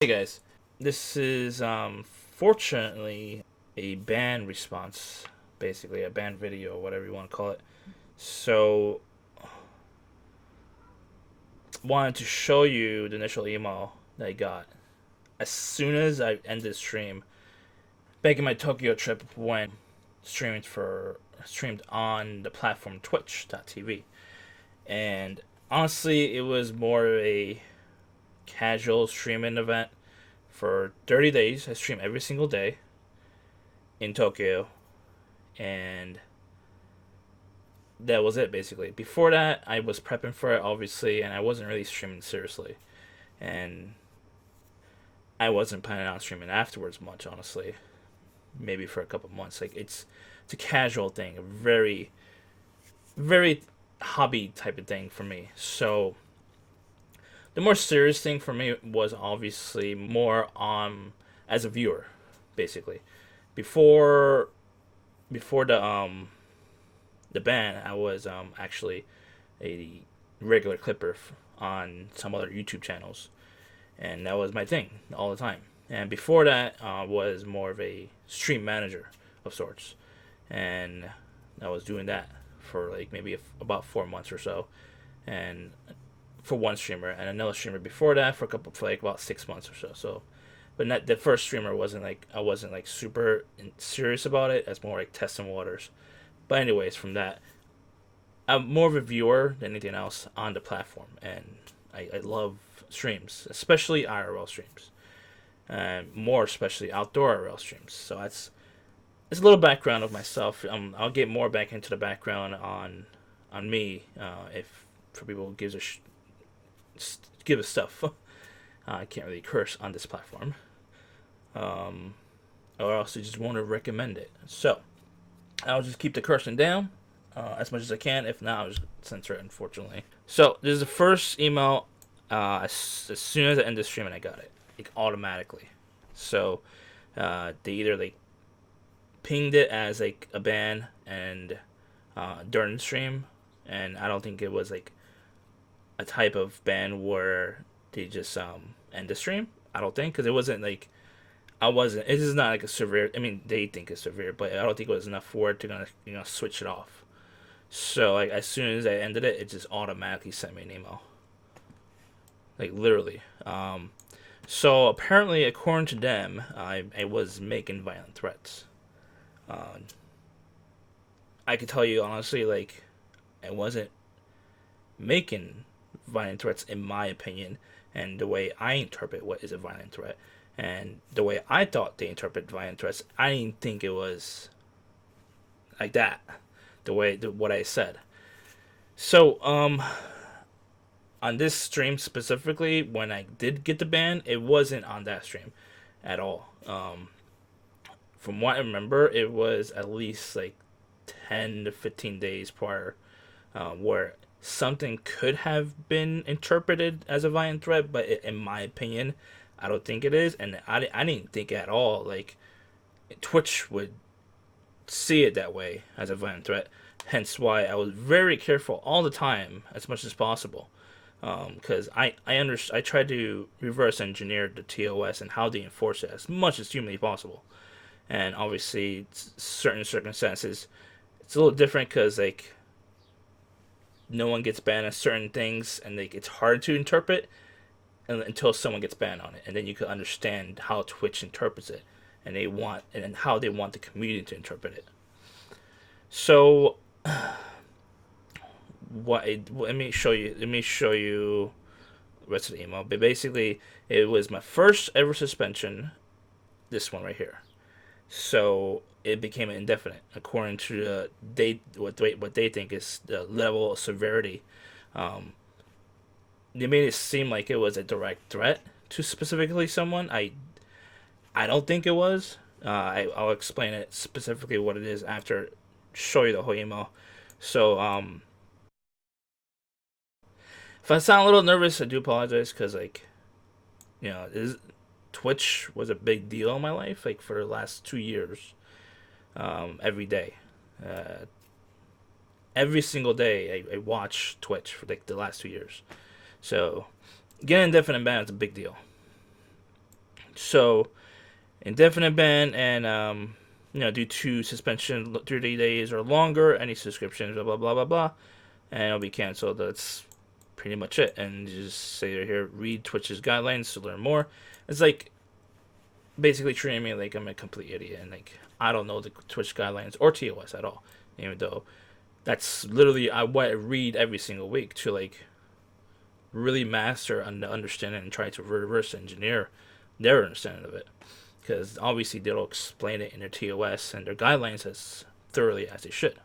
Hey guys, this is fortunately a band response, basically a band video, whatever you want to call it. So, wanted to show you the initial email that I got as soon as I ended stream back in my Tokyo trip when streamed on the platform Twitch.tv, and honestly, it was more of a casual streaming event for 30 days. I stream every single day in Tokyo, and that was it basically. Before that, I was prepping for it obviously, and I wasn't really streaming seriously, and I wasn't planning on streaming afterwards much, honestly. Maybe for a couple months. Like it's a casual thing, a very hobby type of thing for me. So the more serious thing for me was obviously more on as a viewer, basically. Before before the ban, I was actually a regular clipper on some other YouTube channels, and that was my thing all the time. And before that, was more of a stream manager of sorts, and I was doing that for like maybe about 4 months or so, and for one streamer, and another streamer before that for like about 6 months or so. So, but not the first streamer wasn't like I wasn't like super serious about it. It's more like testing waters. But anyways, from that, I'm more of a viewer than anything else on the platform, and I love streams, especially IRL streams, and more especially outdoor IRL streams. So that's a little background of myself. I'll get more back into the background on me if for people who give a stuff. I can't really curse on this platform, um, or else I just want to recommend it. So I'll just keep the cursing down as much as I can. If not, I'll just censor it, unfortunately. So this is the first email. As soon as I end the stream, and I got it like automatically. So they either like pinged it as like a ban and during the stream, and I don't think it was like a type of ban where they just end the stream. I don't think because it wasn't like I wasn't. It is not like a severe. I mean, they think it's severe, but I don't think it was enough for it to gonna switch it off. So like as soon as I ended it, it just automatically sent me an email. Like literally. So apparently, according to them, I was making violent threats. Uh, I could tell you honestly, like I wasn't making violent threats in my opinion, and the way I interpret what is a violent threat, and the way I thought they interpret violent threats, I didn't think it was like that. What I said. So on this stream specifically, when I did get the ban, it wasn't on that stream at all. From what I remember, it was at least like 10 to 15 days prior, where something could have been interpreted as a violent threat, but in my opinion, I don't think it is, and I didn't think at all like Twitch would see it that way as a violent threat. Hence why I was very careful all the time, as much as possible, because I tried to reverse engineer the TOS and how they enforce it as much as humanly possible. And obviously, certain circumstances, it's a little different because like no one gets banned on certain things, and like it's hard to interpret until someone gets banned on it, and then you can understand how Twitch interprets it, and how they want the community to interpret it. So let me show you. Let me show you the rest of the email. But basically, it was my first ever suspension. This one right here. So it became indefinite according to what they think is the level of severity. Um, they made it seem like it was a direct threat to specifically someone. I don't think it was. I'll explain it specifically what it is after show you the whole email. So if I sound a little nervous, I do apologize because like Twitch was a big deal in my life like for the last 2 years. Every day, uh, every single day, I watch Twitch for like the last 2 years. So getting indefinite ban is a big deal. So indefinite ban and due to suspension 30 days or longer, any subscriptions, blah blah blah blah blah, and it'll be canceled. That's pretty much it. And you just say right here, read Twitch's guidelines to learn more. It's like basically treating me like I'm a complete idiot and like I don't know the Twitch guidelines or TOS at all, even though that's literally what I read every single week to like really master and understand it and try to reverse engineer their understanding of it. Because obviously they don't explain it in their TOS and their guidelines as thoroughly as they should.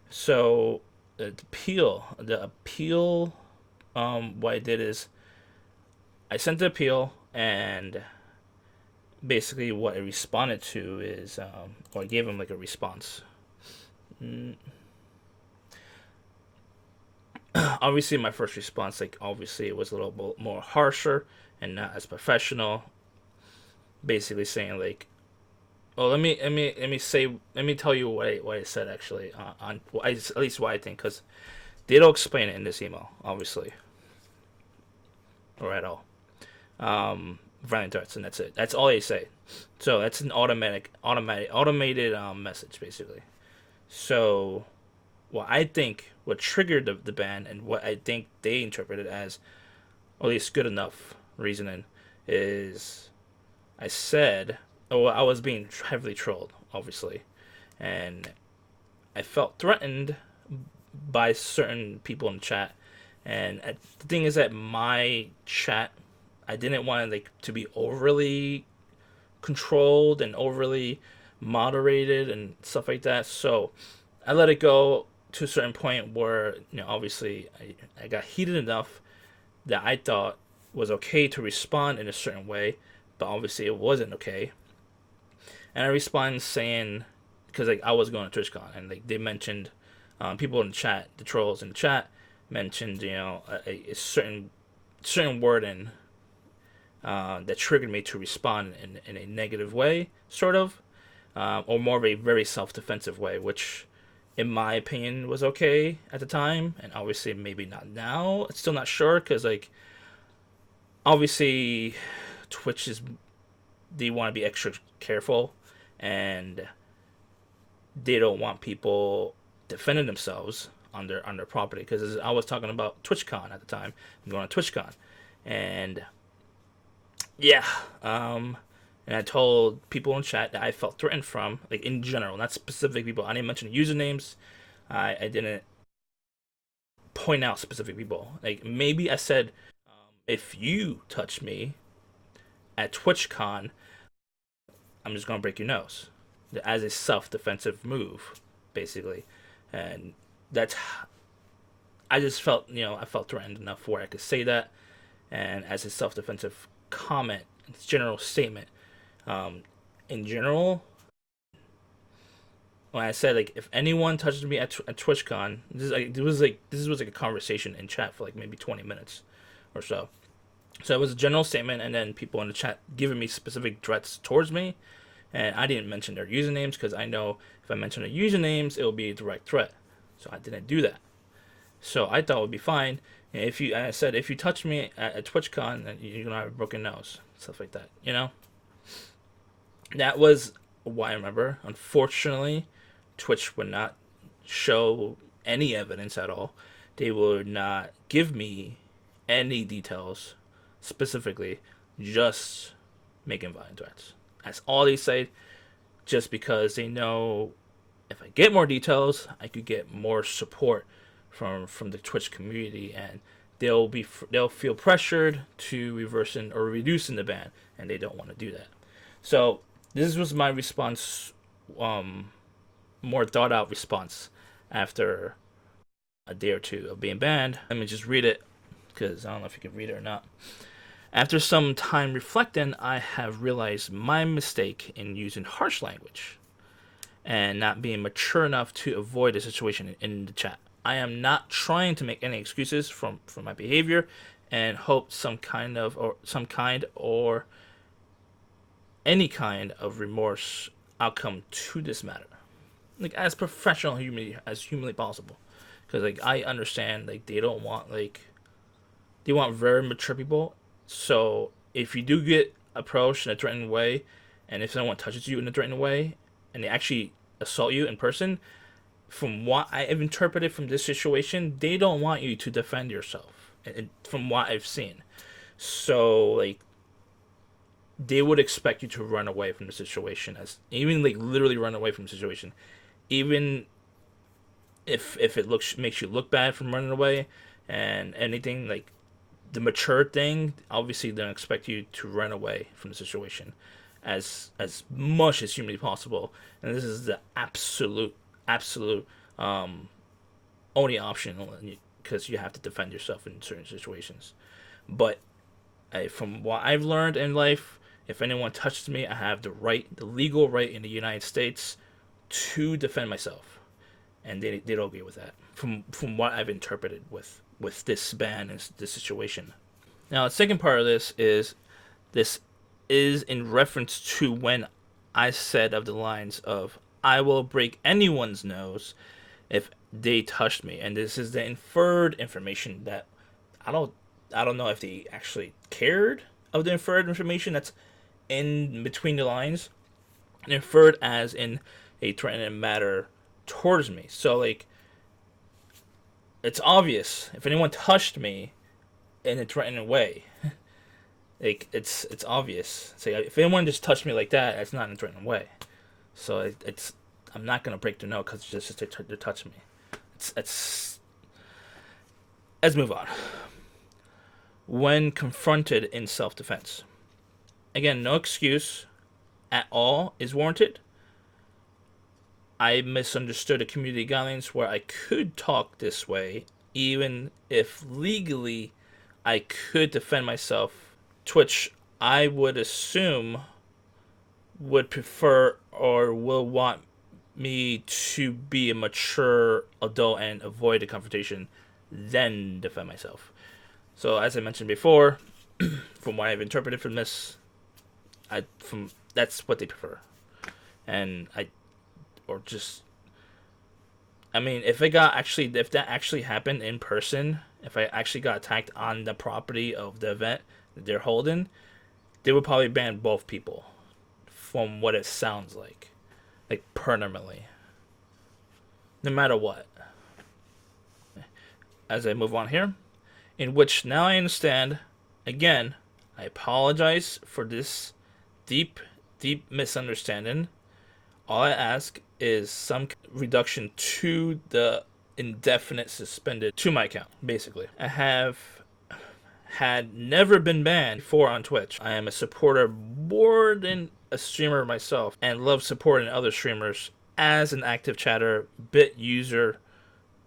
So the appeal, what I did is I sent the appeal, and basically what I responded to is, or I gave him like a response. Obviously, my first response, like obviously, it was a little bit more harsher and not as professional. Basically saying like, "Oh, let me tell you what I said actually on at least what I think, because they don't explain it in this email, obviously, or at all. Violent threats, and that's it. That's all they say. So that's an automated message basically. So what triggered the ban and what I think they interpreted as at least good enough reasoning is I said, oh, I was being heavily trolled, obviously, and I felt threatened by certain people in the chat. And the thing is that my chat, I didn't want like to be overly controlled and overly moderated and stuff like that. So I let it go to a certain point where obviously I got heated enough that I thought was okay to respond in a certain way, but obviously it wasn't okay. And I responded saying, because like I was going to TwitchCon and like they mentioned, people in the chat, the trolls in the chat mentioned a certain wording that triggered me to respond in a negative way, sort of, or more of a very self-defensive way, which in my opinion was okay at the time, and obviously maybe not now. It's still not sure, because like obviously Twitch is, they want to be extra careful, and they don't want people defending themselves on their property. Because I was talking about TwitchCon at the time, I'm going to TwitchCon, and yeah, and I told people in chat that I felt threatened from, like in general, not specific people. I didn't mention usernames. I didn't point out specific people. Like maybe I said, if you touch me at TwitchCon, I'm just gonna break your nose, as a self-defensive move, basically. And that's, I just felt, I felt threatened enough where I could say that, and as a self-defensive comment, it's general statement. In general, when I said like if anyone touches me at TwitchCon, this was like a conversation in chat for like maybe 20 minutes or so. So it was a general statement, and then people in the chat giving me specific threats towards me, and I didn't mention their usernames because I know if I mention their usernames, it will be a direct threat. So I didn't do that. So I thought it would be fine. And I said, if you touch me at TwitchCon, then you're gonna have a broken nose, stuff like that. That was what I remember. Unfortunately, Twitch would not show any evidence at all. They would not give me any details specifically, just making violent threats. That's all they say, just because they know if I get more details, I could get more support from the Twitch community, and they'll feel pressured to reversing or reducing the ban, and they don't want to do that. So this was my response, more thought out response after a day or two of being banned. Let me just read it, because I don't know if you can read it or not. After some time reflecting, I have realized my mistake in using harsh language and not being mature enough to avoid a situation in the chat. I am not trying to make any excuses for my behavior, and hope some kind or any kind of remorse outcome to this matter, like as professional as humanly possible. Because like I understand, like they want very mature people. So if you do get approached in a threatening way, and if someone touches you in a threatening way, and they actually assault you in person, from what I've interpreted from this situation, they don't want you to defend yourself. And from what I've seen, so like they would expect you to run away from the situation, as even like literally run away from the situation, even if it makes you look bad from running away, and anything like the mature thing, obviously they don't expect you to run away from the situation as much as humanly possible. And this is the absolute only option, because you have to defend yourself in certain situations. But from what I've learned in life, if anyone touches me, I have the legal right in the United States to defend myself, and they don't agree with that. From what I've interpreted with this ban and this situation. Now, the second part of this is in reference to when I said of the lines of "I will break anyone's nose if they touched me," and this is the inferred information that I don't know if they actually cared of the inferred information that's in between the lines, inferred as in a threatening matter towards me. So like, it's obvious if anyone touched me in a threatening way. Like it's obvious. So if anyone just touched me like that, it's not in a threatening way. So I'm not gonna break their nose because they're touching me. Let's move on. When confronted in self-defense, again, no excuse at all is warranted. I misunderstood the community guidelines where I could talk this way, even if legally I could defend myself. Twitch, I would assume, would prefer or will want me to be a mature adult and avoid the confrontation, then defend myself. So as I mentioned before, from what I've interpreted from this, that's what they prefer. And if that actually happened in person, if I actually got attacked on the property of the event that they're holding, they would probably ban both people, from what it sounds like permanently, no matter what. As I move on here, in which now I understand, again, I apologize for this deep misunderstanding. All I ask is some reduction to the indefinite suspended to my account, basically. I had never been banned before on Twitch. I am a supporter more than a streamer myself, and love supporting other streamers as an active chatter, bit user,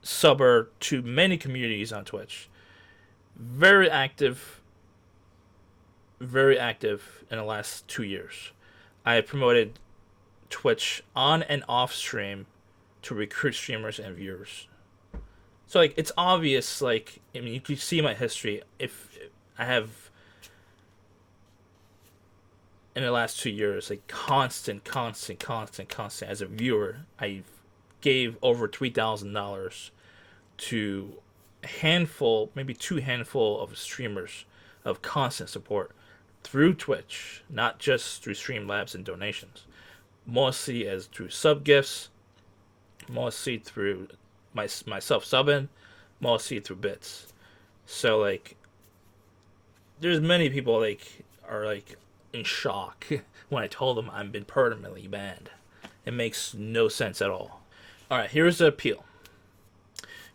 subber to many communities on Twitch. Very active in the last 2 years. I have promoted Twitch on and off stream to recruit streamers and viewers. So like, it's obvious, like, I mean, you can see my history. If I have in the last 2 years, like constant as a viewer, I gave over $3,000 to a handful, maybe 2 handful of streamers of constant support through Twitch, not just through Streamlabs and donations. Mostly as through sub gifts, mostly through myself subbing, mostly through bits. So like, there's many people like are like in shock when I told them I've been permanently banned. It makes no sense at all. Alright, here's the appeal.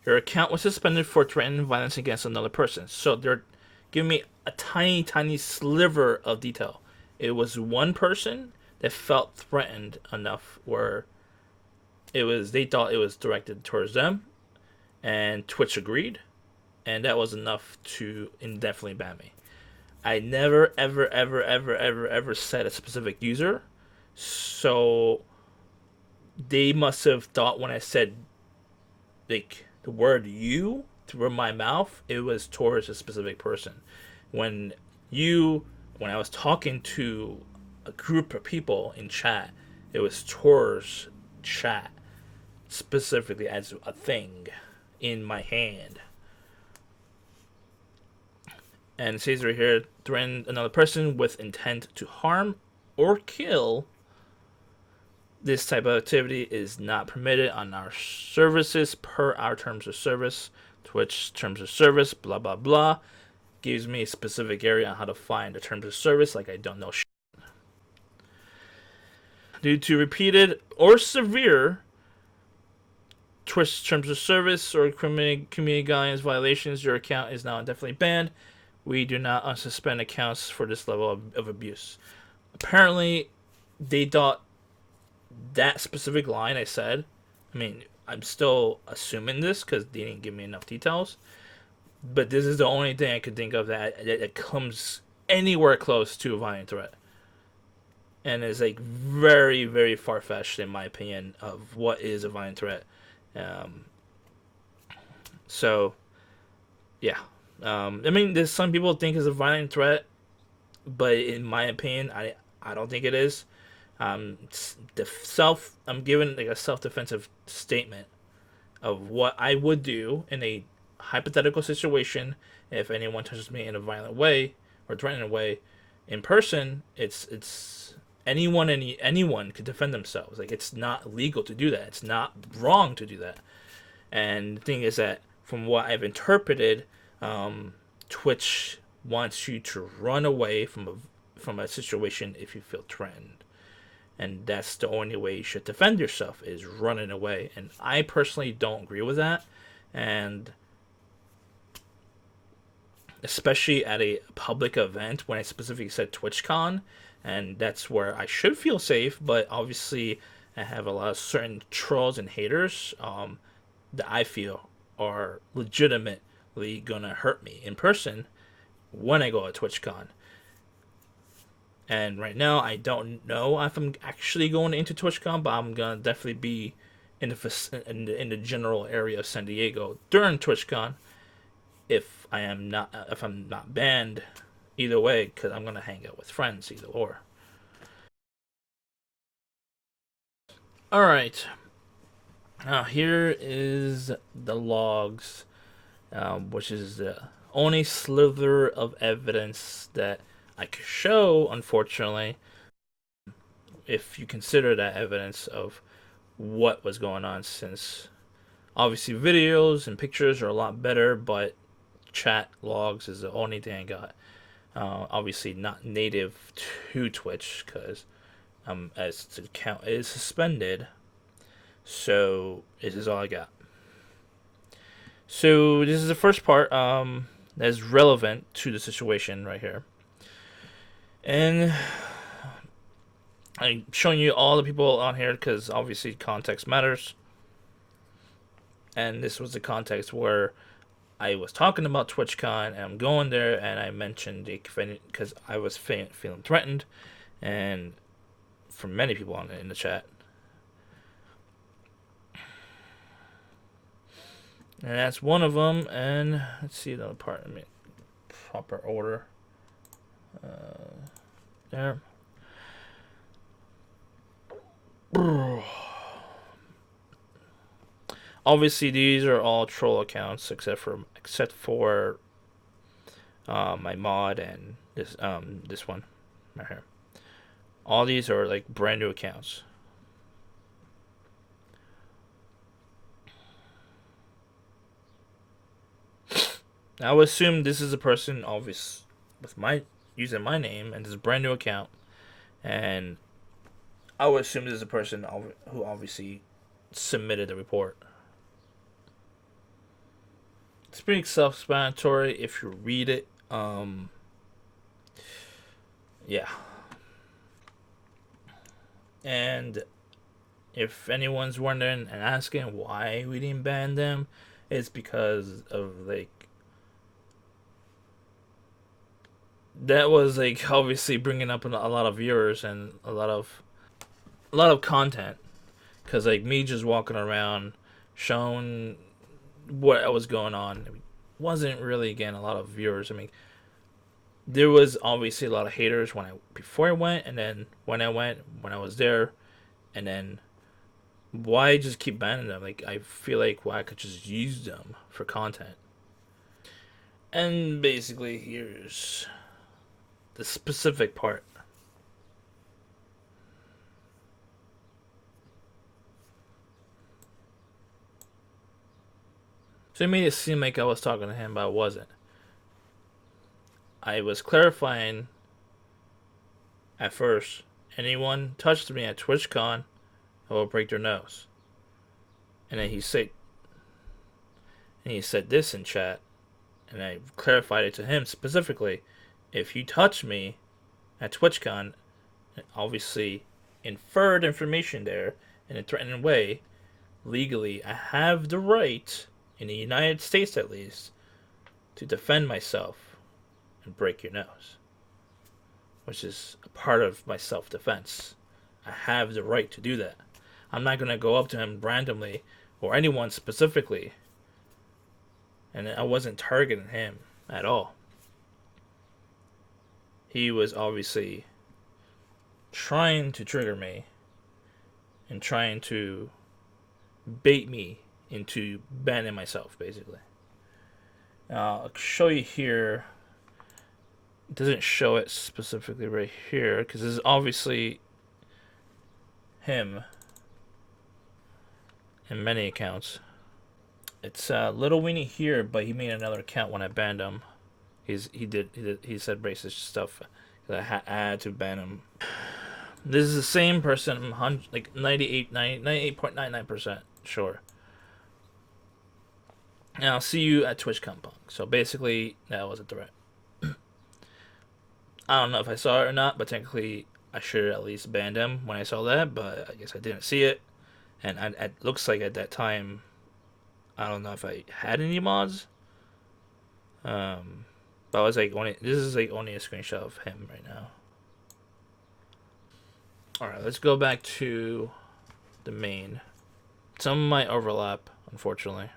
Your account was suspended for threatening violence against another person. So they're giving me a tiny sliver of detail. It was one person that felt threatened enough where they thought it was directed towards them, and Twitch agreed, and that was enough to indefinitely ban me. I never ever said a specific user, so they must have thought when I said like the word "you" through my mouth, it was towards a specific person. When I was talking to a group of people in chat, it was towards chat, specifically as a thing in my hand. And it says right here, threaten another person with intent to harm or kill. This type of activity is not permitted on our services per our terms of service. Twitch terms of service, blah, blah, blah. Gives me a specific area on how to find the terms of service, like I don't know shit. Due to repeated or severe Twitch terms of service or community guidelines violations, your account is now indefinitely banned. We do not unsuspend accounts for this level of abuse. Apparently, they thought that specific line I said, I mean, I'm still assuming this because they didn't give me enough details, but this is the only thing I could think of that comes anywhere close to a violent threat. And is like very, very far-fetched in my opinion of what is a violent threat. So, yeah. I mean, there's some people think it's a violent threat, but in my opinion, I don't think it is. I'm giving like a self-defensive statement of what I would do in a hypothetical situation if anyone touches me in a violent way or threatening way. In person, it's anyone could defend themselves. Like, it's not legal to do that. It's not wrong to do that. And the thing is that from what I've interpreted, Twitch wants you to run away from a situation if you feel threatened. And that's the only way you should defend yourself, is running away. And I personally don't agree with that. And especially at a public event, when I specifically said TwitchCon, and that's where I should feel safe, but obviously I have a lot of certain trolls and haters that I feel are legitimately gonna hurt me in person when I go to TwitchCon. And right now, I don't know if I'm actually going into TwitchCon, but I'm gonna definitely be in the general area of San Diego during TwitchCon. If I'm not banned, either way, because I'm gonna hang out with friends, either or. All right. Now here is the logs, which is the only slither of evidence that I could show, unfortunately, if you consider that evidence of what was going on, since obviously videos and pictures are a lot better, but chat logs is the only thing I got. Obviously not native to Twitch because as the account is suspended, so this is all I got. So this is the first part that's relevant to the situation right here. And I'm showing you all the people on here because obviously context matters. And this was the context where I was talking about TwitchCon, and I'm going there, and I mentioned because I was feeling threatened, and for many people in the chat. And that's one of them. And let's see the other part. I mean, proper order. There. Obviously, these are all troll accounts except for my mod and this one right here. All these are like brand new accounts. I would assume this is a person, obvious, with using my name, and this is a brand new account, and I would assume this is a person who obviously submitted the report. It's pretty self-explanatory if you read it. Yeah. And if anyone's wondering and asking why we didn't ban them, it's because of like that was like obviously bringing up a lot of viewers and a lot of content, because like me just walking around showing what was going on, it wasn't really getting a lot of viewers. I mean, there was obviously a lot of haters before I went, and then when I was there, and then why just keep banning them? Like, I feel like I could just use them for content. And basically, here's the specific part. So it made it seem like I was talking to him, but I wasn't. I was clarifying at first. Anyone touched me at TwitchCon, I will break their nose. And then he said this in chat, and I clarified it to him specifically. If you touch me at TwitchCon, obviously inferred information there in a threatening way, legally, I have the right, in the United States at least, to defend myself and break your nose, which is a part of my self-defense. I have the right to do that. I'm not going to go up to him randomly or anyone specifically, and I wasn't targeting him at all. He was obviously trying to trigger me and trying to bait me into banning myself, basically. I'll show you here. It doesn't show it specifically right here because this is obviously him in many accounts. It's Little Weenie here, but he made another account when I banned him. He said racist stuff. I had to ban him. This is the same person. I'm like 98.99% sure. And I'll see you at TwitchCon Punk. So basically, that was a threat. I don't know if I saw it or not, but technically, I should have at least banned him when I saw that. But I guess I didn't see it, and it looks like at that time, I don't know if I had any mods. But I was like, this is like only a screenshot of him right now. All right, let's go back to the main. Some might overlap, unfortunately.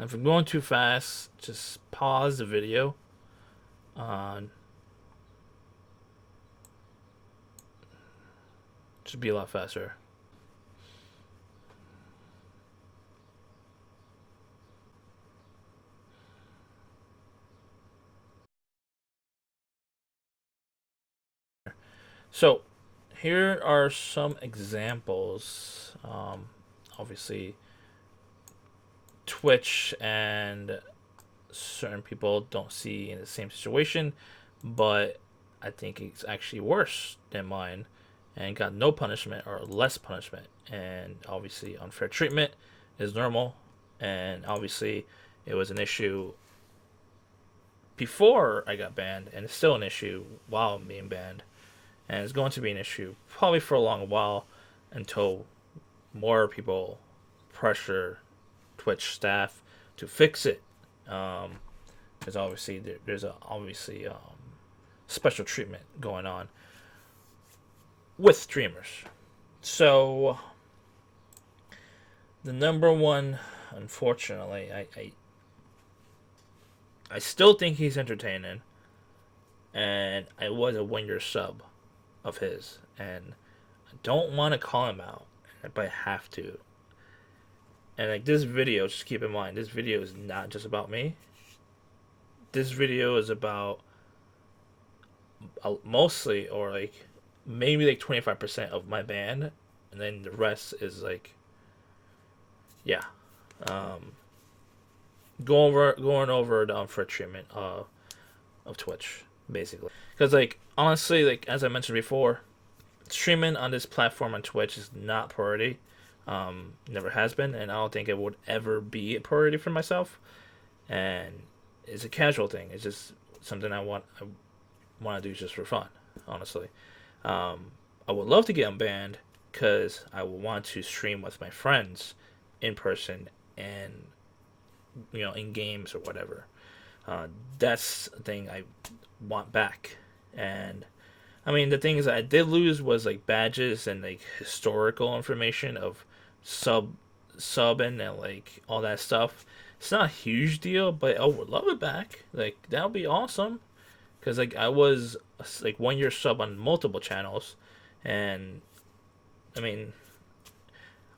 If I'm going too fast, just pause the video. Should be a lot faster. So, here are some examples. Obviously, Twitch and certain people don't see in the same situation, but I think it's actually worse than mine and got no punishment or less punishment. And obviously, unfair treatment is normal, and obviously, it was an issue before I got banned, and it's still an issue while I'm being banned, and it's going to be an issue probably for a long while until more people pressure Twitch staff to fix it. Because obviously there's special treatment going on with streamers. So the number one, unfortunately, I still think he's entertaining, and I was a 1-year sub of his, and I don't want to call him out, but I have to. And like this video, just keep in mind, this video is not just about me. This video is about mostly, or like maybe like 25% of my band, and then the rest is like, yeah, going over the unfair treatment of Twitch, basically. Because like honestly, like as I mentioned before, streaming on this platform on Twitch is not priority. Never has been, and I don't think it would ever be a priority for myself. And it's a casual thing. It's just something I want to do just for fun, honestly. I would love to get unbanned because I would want to stream with my friends in person and in games or whatever. That's the thing I want back. And I mean, the things I did lose was like badges and like historical information of subbing and like all that stuff. It's not a huge deal, but I would love it back. Like that would be awesome, because like I was like 1-year sub on multiple channels, and I mean,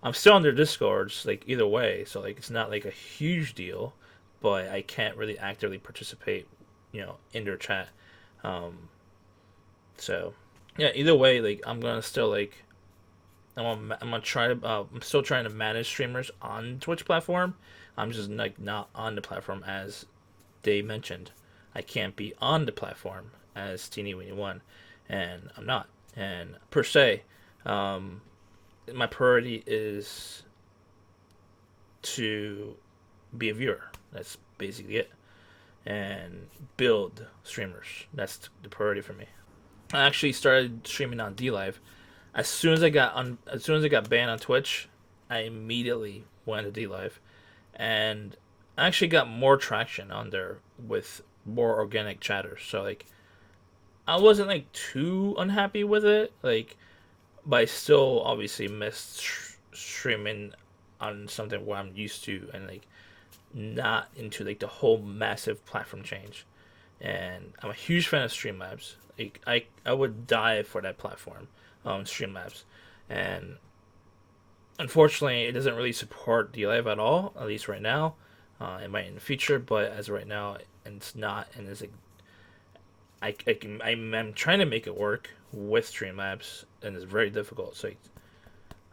I'm still on their discords like either way, so like it's not like a huge deal, but I can't really actively participate, in their chat. So yeah, either way, like I'm gonna still like I'm gonna try to I'm still trying to manage streamers on Twitch platform. I'm just like not on the platform as they mentioned. I can't be on the platform as Teenyweeny1, and I'm not. And per se, my priority is to be a viewer. That's basically it, and build streamers. That's the priority for me. I actually started streaming on DLive. As soon as I got banned on Twitch, I immediately went to DLive, and I actually got more traction on there with more organic chatters. So like, I wasn't like too unhappy with it, like, but I still obviously missed streaming on something where I'm used to, and like not into like the whole massive platform change. And I'm a huge fan of Streamlabs. Like I would die for that platform, Streamlabs, and unfortunately it doesn't really support DLive at all, at least right now. It might in the future, but as of right now, it's not, and it's like I'm trying to make it work with Streamlabs, and it's very difficult. So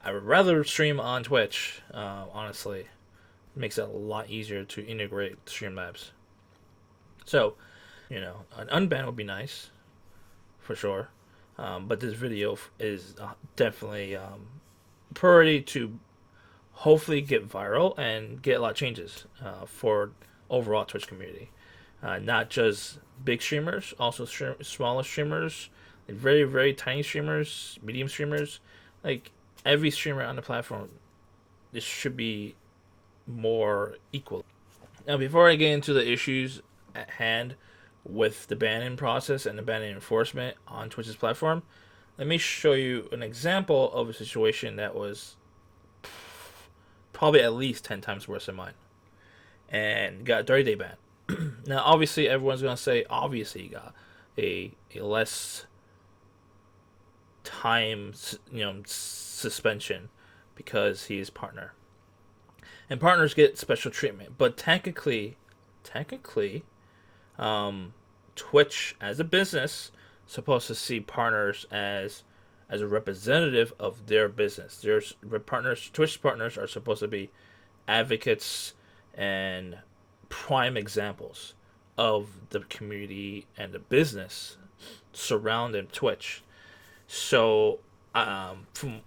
I would rather stream on Twitch. Honestly, it makes it a lot easier to integrate Streamlabs. So, an unban would be nice, for sure. But this video is definitely priority to hopefully get viral and get a lot of changes for overall Twitch community. Not just big streamers, also smaller streamers, like very, very tiny streamers, medium streamers. Like every streamer on the platform, this should be more equal. Now, before I get into the issues at hand with the banning process and the banning enforcement on Twitch's platform, let me show you an example of a situation that was probably at least 10 times worse than mine and got a 30-day ban. Now, obviously, everyone's going to say, obviously, you got a less time, suspension because he's partner. And partners get special treatment. But technically, Twitch as a business supposed to see partners as a representative of their business. There's partners. Twitch partners are supposed to be advocates and prime examples of the community and the business surrounding Twitch. So, from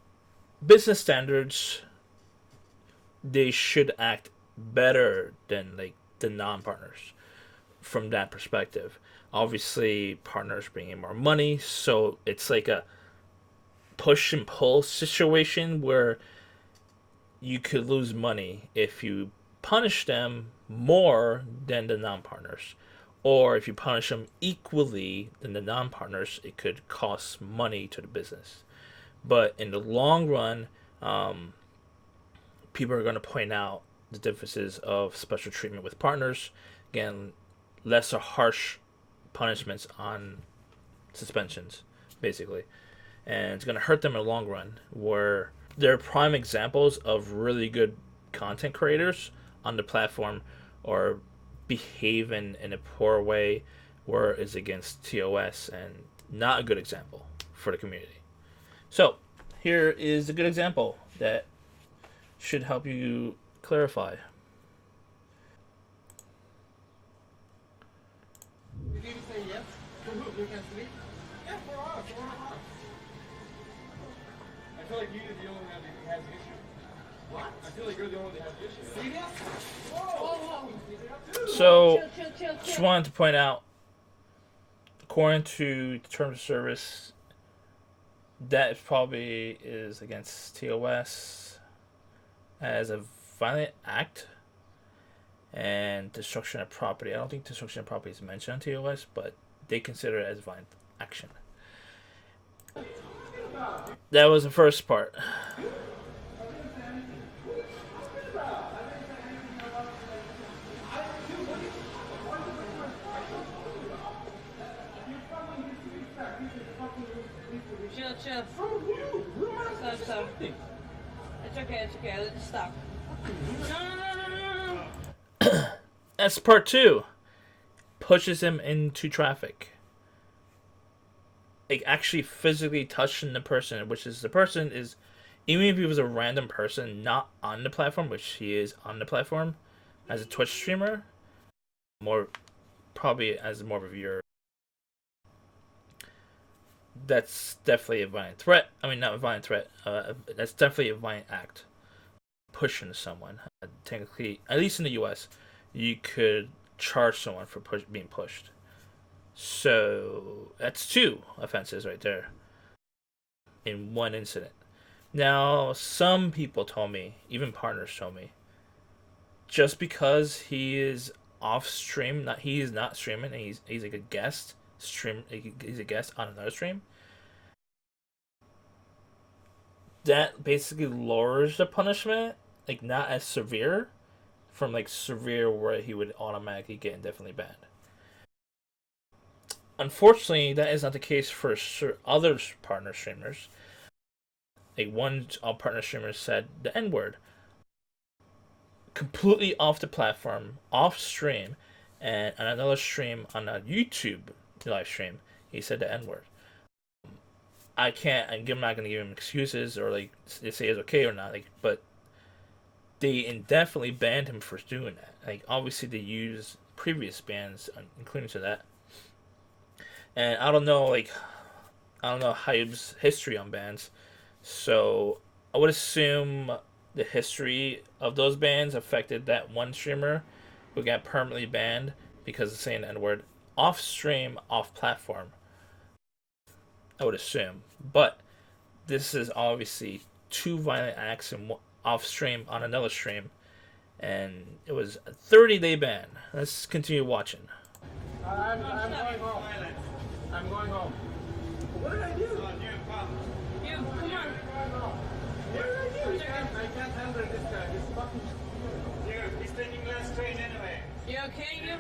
business standards, they should act better than like the non-partners from that perspective. Obviously, partners bring in more money, so it's like a push and pull situation where you could lose money if you punish them more than the non-partners, or if you punish them equally than the non-partners, it could cost money to the business. But in the long run, people are going to point out the differences of special treatment with partners. Again, lesser harsh punishments on suspensions, basically. And it's going to hurt them in the long run, where they're prime examples of really good content creators on the platform or behaving in a poor way where it's against TOS, and not a good example for the community. So here is a good example that should help you clarify. You need to say yes. For who? You can sleep? Yeah, for us. I feel like you're the only one that has the issue. What? I feel like you're the only one that has the issue. Serious? Whoa. So, Chill. just wanted to point out, according to the terms of service, that probably is against TOS as a violent act and destruction of property. I don't think destruction of property is mentioned on TOS, but they consider it as violent action. That was the first part. Chill. Stop. It's okay. Let's stop. No. That's part 2. Pushes him into traffic. Like actually physically touching the person, which is the person is, even if he was a random person not on the platform, which he is on the platform as a Twitch streamer, more probably as more of a viewer. That's definitely a violent threat. I mean, not a violent threat. That's definitely a violent act. Pushing someone. Technically, at least in the U.S., you could charge someone for being pushed. So that's 2 offenses right there in one incident. Now, some people told me, even partners told me, just because he is off stream, he is not streaming, and he's like a guest stream, he's a guest on another stream. That basically lowers the punishment, like not as severe, from like severe where he would automatically get indefinitely banned. Unfortunately, that is not the case for other partner streamers. Like one partner streamer said the N word completely off the platform, off stream, and on another stream on a YouTube live stream, he said the N word. I'm not gonna give him excuses or like say it's okay or not. Like, but they indefinitely banned him for doing that. Like, obviously they use previous bans, including to that. And I don't know Hype's history on bans, so I would assume the history of those bans affected that one streamer who got permanently banned because of saying the N-word off stream, off platform. I would assume, but this is obviously 2 violent acts in off stream on another stream, and it was a 30-day ban. Let's continue watching. I'm going home. I'm going home. What did I do? You, come on. What did I do? I can't handle this guy. He's fucking. Dude, he's taking less train anyway. You okay, you?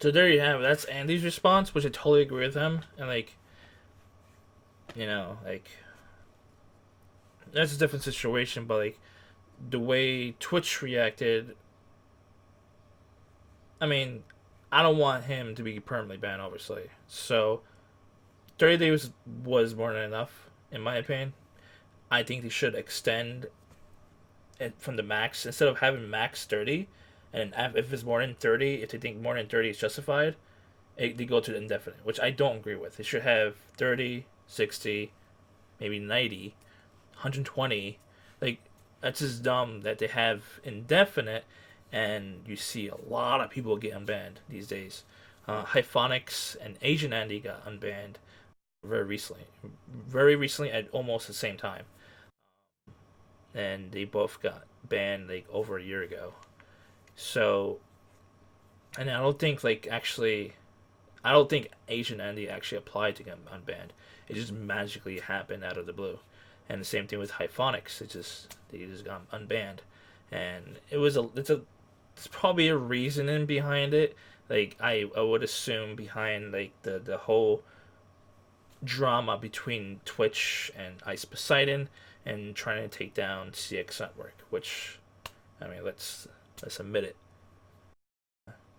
So there you have it. That's Andy's response, which I totally agree with him. And like, that's a different situation. But like, the way Twitch reacted, I mean, I don't want him to be permanently banned, obviously. So 30 days was more than enough, in my opinion. I think they should extend it from the max instead of having max 30. And if it's more than 30, if they think more than 30 is justified, they go to the indefinite, which I don't agree with. They should have 30, 60, maybe 90, 120. Like, that's just dumb that they have indefinite, and you see a lot of people get unbanned these days. Hyphonics and Asian Andy got unbanned very recently at almost the same time. And they both got banned like over a year ago. So, and I don't think Asian Andy actually applied to get unbanned. It just magically happened out of the blue. And the same thing with Hyphonics. They just got unbanned, and it's probably a reasoning behind it. Like I would assume behind like the whole drama between Twitch and Ice Poseidon and trying to take down CX Network, which, I mean, let's admit it.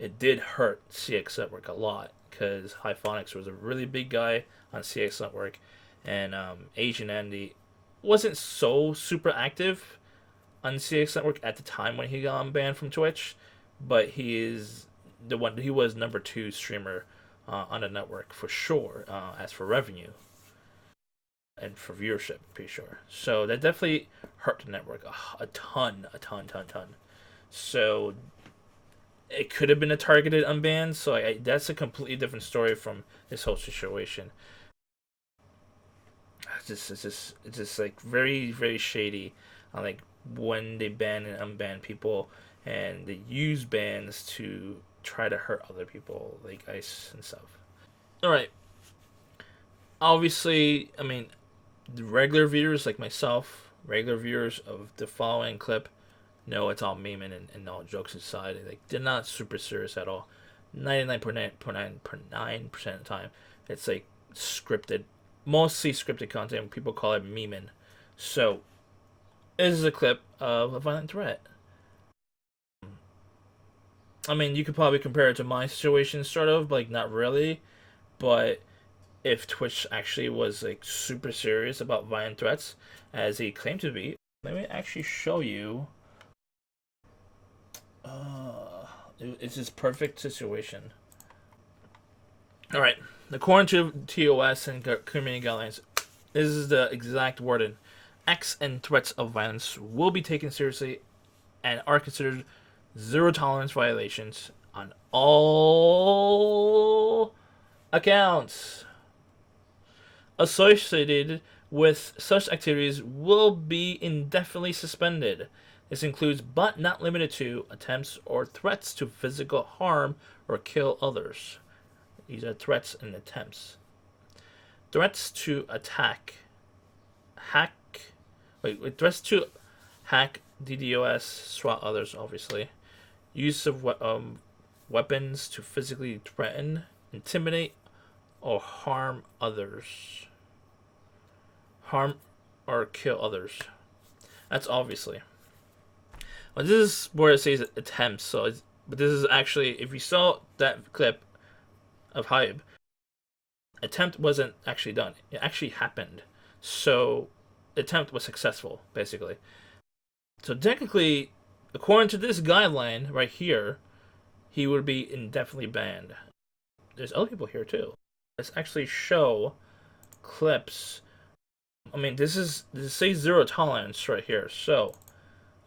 It did hurt CX Network a lot because Hyphonics was a really big guy on CX Network, and Asian Andy wasn't so super active on CX Network at the time when he got banned from Twitch, but he is the one. He was number 2 streamer on the network for sure, as for revenue and for viewership, pretty sure. So that definitely hurt the network a ton. So it could have been a targeted unban. So that's a completely different story from this whole situation. It's just like very, very shady on like when they ban and unban people, and they use bans to try to hurt other people like Ice and stuff. All right. Obviously, I mean, the regular viewers like myself, regular viewers of the following clip, know it's all memeing and all jokes aside. Like, they're not super serious at all. 99.9% of the time, it's like scripted, mostly scripted content. People call it memeing. So, this is a clip of a violent threat. I mean, you could probably compare it to my situation, sort of, like, not really, but if Twitch actually was, like, super serious about violent threats, as he claimed to be, let me actually show you. It's this perfect situation. Alright, according to TOS and community guidelines, this is the exact wording. Acts and threats of violence will be taken seriously and are considered zero tolerance violations on all accounts. Associated with such activities will be indefinitely suspended. This includes, but not limited to, attempts or threats to physical harm or kill others. These are threats and attempts. Threats to threats to hack, DDoS, SWAT others, obviously. Use of weapons to physically threaten, intimidate, or harm others. Harm or kill others. That's obviously. Well, this is where it says attempts. But this is actually, if you saw that clip of Hybe, attempt wasn't actually done. It actually happened. So, the attempt was successful, basically. So technically, according to this guideline right here, he would be indefinitely banned. There's other people here too. Let's actually show clips. I mean, this says zero tolerance right here. So,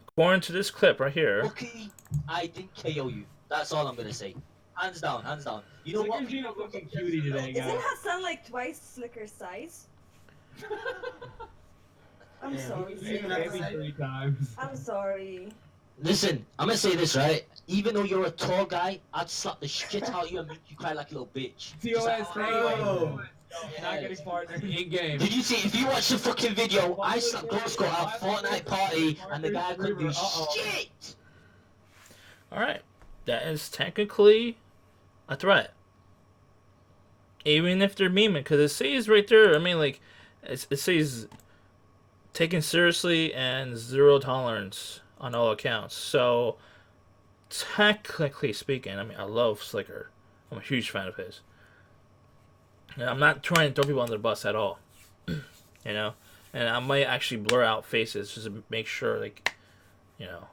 according to this clip right here. Okay, I didn't KO you. That's all I'm gonna say. Hands down, hands down. You know what? Slicker's being a fucking cutie today, Isn't guys. Hassan like twice Slicker's size? I'm sorry. Maybe Slicker. 3 times. I'm sorry. Listen, I'm gonna say this, right? Even though you're a tall guy, I'd slap the shit out of you and make you cry like a little bitch. TOS, Just not getting partnered in game. Did you see? If you watch the fucking video, I slapped Ghost at a Fortnite party and the guy couldn't do shit. Alright, that is technically a threat. Even if they're memeing, because it says right there, I mean, like, it says taken seriously and zero tolerance on all accounts. So, technically speaking, I mean, I love Slicker. I'm a huge fan of his. And I'm not trying to throw people under the bus at all. You know? And I might actually blur out faces just to make sure, like, you know,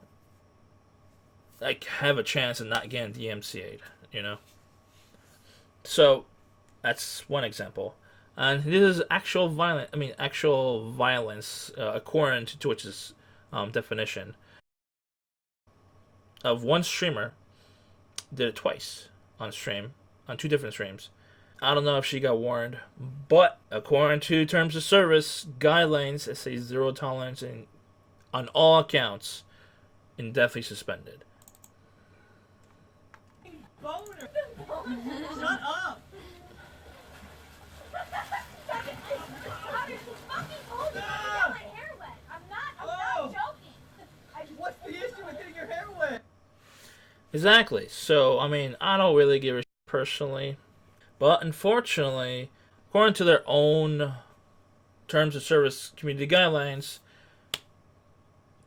like, have a chance of not getting DMCA'd, you know? So, that's one example. And this is actual violence, according to Twitch's definition. Of one streamer did it twice on stream, on 2 different streams. I don't know if she got warned, but according to terms of service guidelines, it says zero tolerance and on all accounts, indefinitely suspended. Boner. Shut up. What's the issue with getting your hair wet? Exactly. So, I mean, I don't really give a shit personally. But unfortunately, according to their own terms of service community guidelines,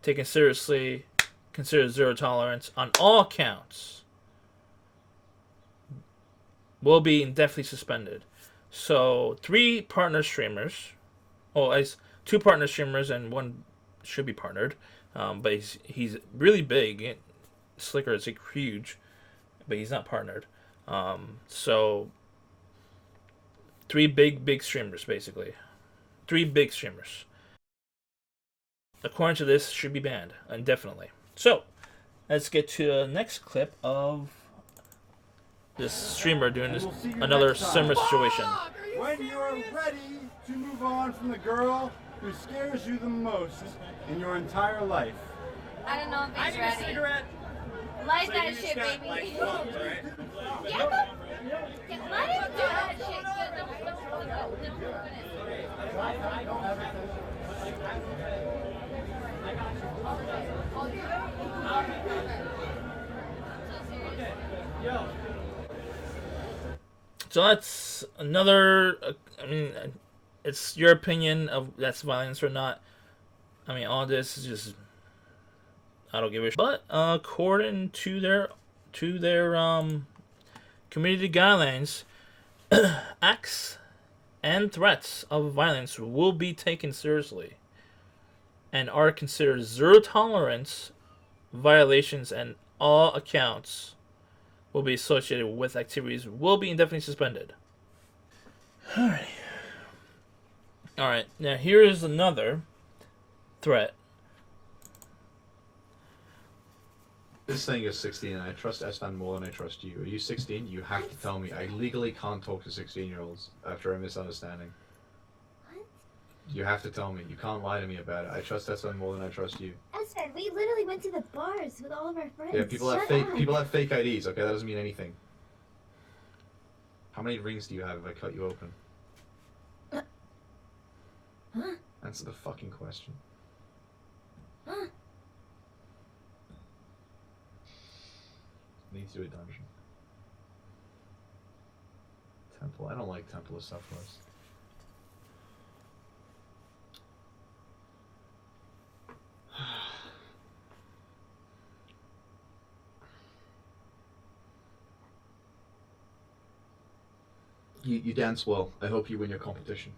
taken seriously, consider zero tolerance on all accounts, will be indefinitely suspended. So, 3 partner streamers, as 2 partner streamers and 1 should be partnered, but he's really big. Slicker is like huge, but he's not partnered. So 3 big streamers, basically. 3 big streamers. According to this, should be banned indefinitely. So, let's get to the next clip of this streamer doing this another similar situation. When you're ready to move on from the girl who scares you the most in your entire life. I don't know if I he's need a ready. cigarette. Light So that you just shit, got, baby. like, thumbs, right? Yeah. Let him do that shit. So that's another. I mean, it's your opinion of that's violence or not. I mean, all this is just, I don't give a shit. But according to their community guidelines, acts and threats of violence will be taken seriously and are considered zero tolerance violations, and all accounts will be associated with activities will be indefinitely suspended. Alright, now here is another threat. This thing is 16 and I trust Estan more than I trust you. Are you 16? You have to tell me. I legally can't talk to 16-year-olds after a misunderstanding. What? You have to tell me. You can't lie to me about it. I trust Estan more than I trust you. Espen, we literally went to the bars with all of our friends. Yeah, people have fake IDs, okay? That doesn't mean anything. How many rings do you have if I cut you open? Huh? Answer the fucking question. Huh? Need to do a dungeon. Temple. I don't like Temple of Supppp's. You dance well. I hope you win your competition.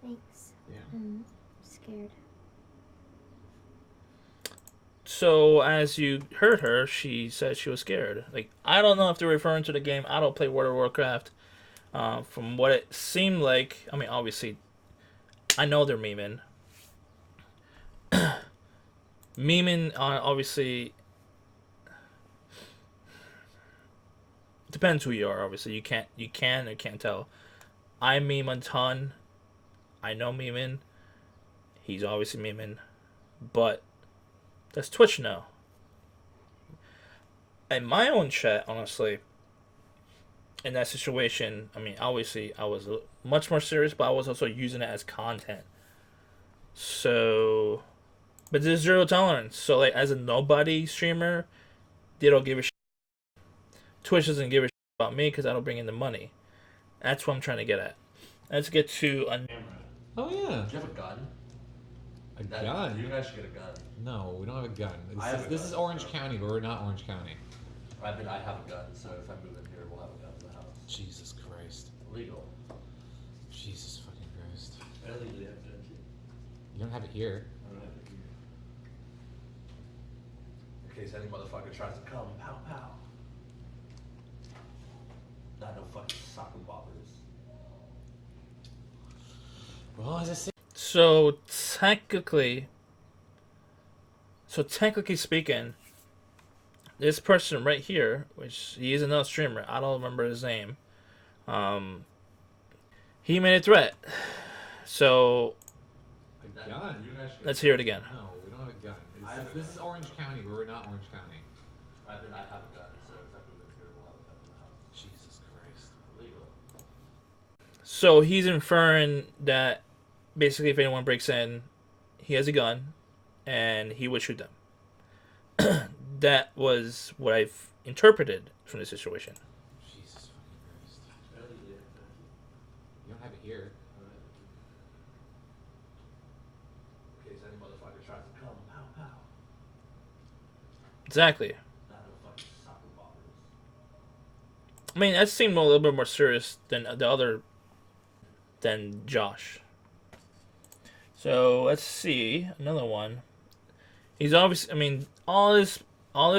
Thanks. Yeah. I'm scared. So, as you heard her, she said she was scared. Like, I don't know if they're referring to the game. I don't play World of Warcraft. From what it seemed like, I mean, obviously, I know they're memeing. Memeing, obviously, depends who you are. Obviously, you can or can't tell. I meme a ton. I know memeing. He's obviously memeing, but that's Twitch now. In my own chat, honestly, in that situation, I mean, obviously, I was much more serious, but I was also using it as content. So, but there's zero tolerance. So, like, as a nobody streamer, they don't give a shit. Twitch doesn't give a shit about me because I don't bring in the money. That's what I'm trying to get at. Let's get to a... Oh yeah. Do you have a gun? A gun? You guys should get a gun. No, we don't have a gun. This is gun, Orange so. County, but we're not Orange County. I mean, I have a gun, so if I move in here, we'll have a gun in the house. Jesus Christ. Legal. Jesus fucking Christ. I legally have a gun too. You don't have it here. I don't have it here. In case any motherfucker tries to come, pow pow. Not no fucking soccer boppers. Well, as I say. So technically speaking, this person right here, which he is another streamer, I don't remember his name, he made a threat. So A gun? let's hear it again. No, we don't have a gun. This is Orange County, but we're not Orange County. I have a gun, so if I move in here, we'll have a gun in the house. Jesus Christ. Legal. So he's inferring that basically if anyone breaks in, he has a gun and he would shoot them. That was what I've interpreted from the situation. Jesus fucking Christ. I legally have a gun too. You don't have it here. In case any motherfucker tries to come, pow pow. Exactly. Not no fucking soccer boppers. I mean, that seemed a little bit more serious than than Josh. So let's see another one. He's obviously, I mean, all this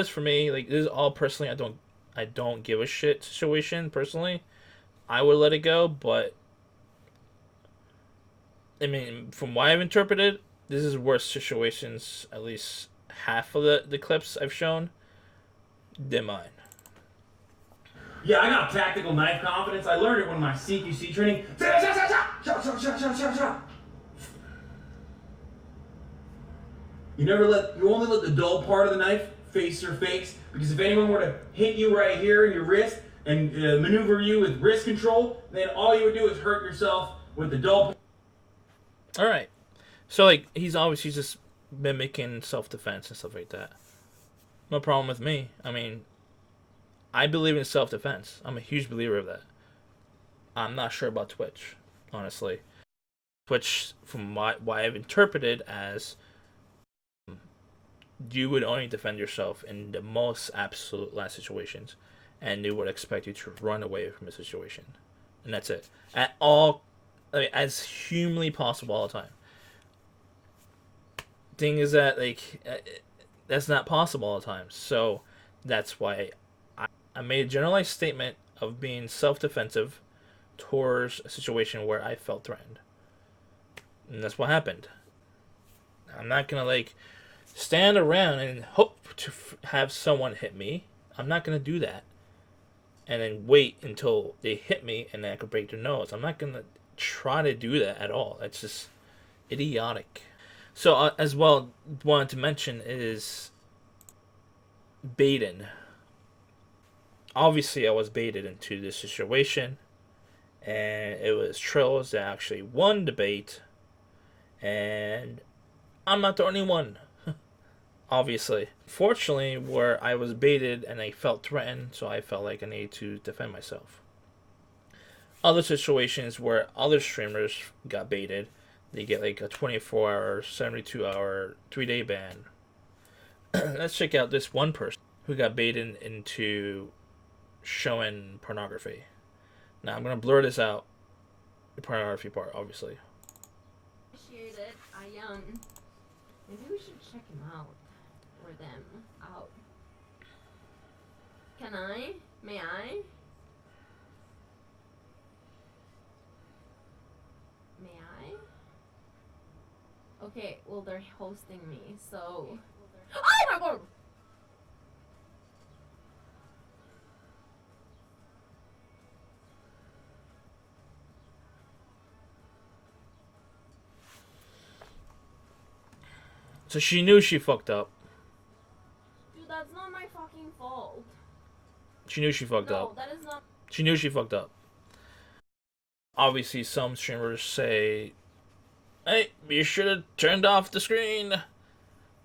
for me, like, this is all personally. I don't give a shit situation personally. I would let it go, but I mean, from what I've interpreted, this is worse situations. At least half of the clips I've shown than mine. Yeah, I got tactical knife confidence. I learned it when my CQC training. Shot. You only let the dull part of the knife face your face, because if anyone were to hit you right here in your wrist and maneuver you with wrist control, then all you would do is hurt yourself with the dull. All right, so like he's obviously just mimicking self-defense and stuff like that. No problem with me. I mean, I believe in self-defense. I'm a huge believer of that. I'm not sure about Twitch, honestly. which from what I've interpreted as you would only defend yourself in the most absolute last situations, and they would expect you to run away from the situation, and that's it. At all, I mean, as humanly possible all the time. Thing is that that's not possible all the time. So that's why I made a generalized statement of being self-defensive towards a situation where I felt threatened, and that's what happened. I'm not gonna stand around and hope to have someone hit me. I'm not gonna do that, and then wait until they hit me and then I could break their nose. I'm not gonna try to do that at all. That's just idiotic. So as well, wanted to mention is baiting. Obviously, I was baited into this situation, and it was Trills that actually won the bait, and I'm not the only one. Obviously. Fortunately, where I was baited and I felt threatened, so I felt like I needed to defend myself. Other situations where other streamers got baited, they get a 24-hour, 72-hour, 3-day ban. Let's check out this one person who got baited into showing pornography. Now I'm gonna blur this out, the pornography part, obviously. Appreciate it. Maybe we should check him out. Or them out. Can I? May I? May I? Okay, well they're hosting me, so. Oh my god! So she knew she fucked up. Dude, that's not my fucking fault. She knew she fucked No, up. that is not. She knew she fucked up. Obviously, some streamers say, hey, you should have turned off the screen.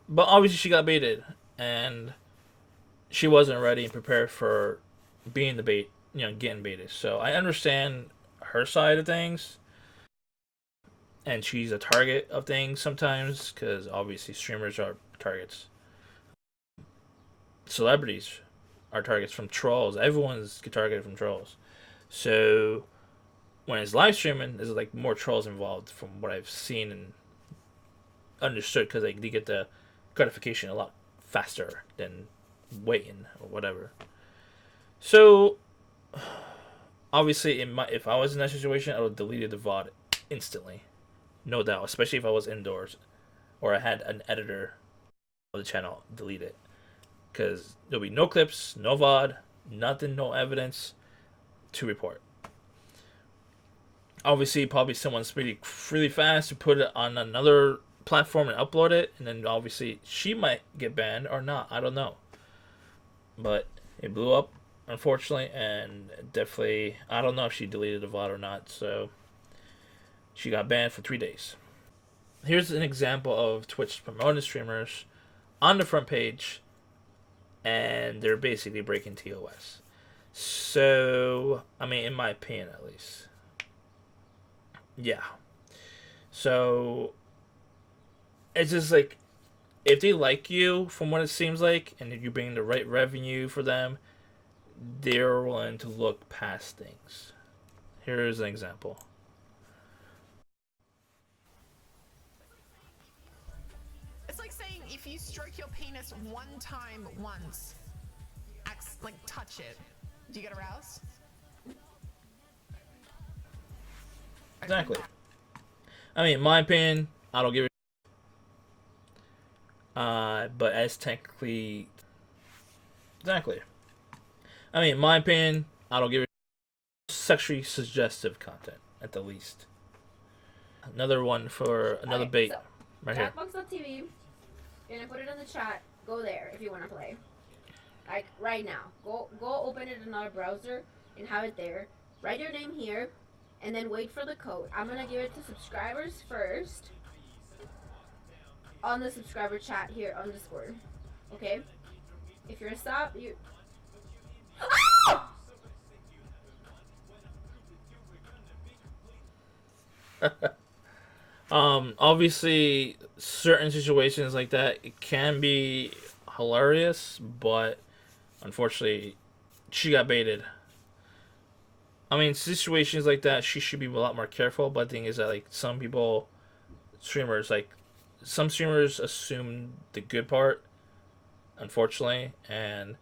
But obviously she got baited. And she wasn't ready and prepared for being the bait, getting baited. So I understand her side of things. And she's a target of things sometimes, because obviously streamers are targets. Celebrities are targets from trolls. Everyone's targeted from trolls. So when it's live streaming, there's more trolls involved from what I've seen and understood, because they get the gratification a lot faster than waiting or whatever. So obviously, if I was in that situation, I would have deleted the VOD instantly. No doubt, especially if I was indoors or I had an editor of the channel delete it. Because there'll be no clips, no VOD, nothing, no evidence to report. Obviously, probably someone's really fast to put it on another platform and upload it, and then obviously she might get banned or not. I don't know. But it blew up, unfortunately, and definitely, I don't know if she deleted the VOD or not, so she got banned for 3 days. Here's an example of Twitch promoting streamers on the front page, and they're basically breaking TOS. So, I mean, in my opinion, at least. Yeah. So, it's just if they like you, from what it seems like, and if you bring the right revenue for them, they're willing to look past things. Here's an example. It's like saying if you stroke your penis one time once, touch it, do you get aroused? Exactly. I mean, in my opinion, I don't give a but as technically, exactly. I mean, in my opinion, I don't give a sexually suggestive content at the least. Another one for another bait, So, right here. Jackbox.tv. You're gonna put it in the chat. Go there if you wanna play. Right now. Go open it in another browser and have it there. Write your name here, and then wait for the code. I'm gonna give it to subscribers first. On the subscriber chat here on Discord. Okay? If you're a sub, you. Ah! Obviously, certain situations like that, it can be hilarious, but unfortunately, she got baited. I mean, situations like that, she should be a lot more careful. But the thing is that, like, some people, streamers, like, some streamers assume the good part, unfortunately, and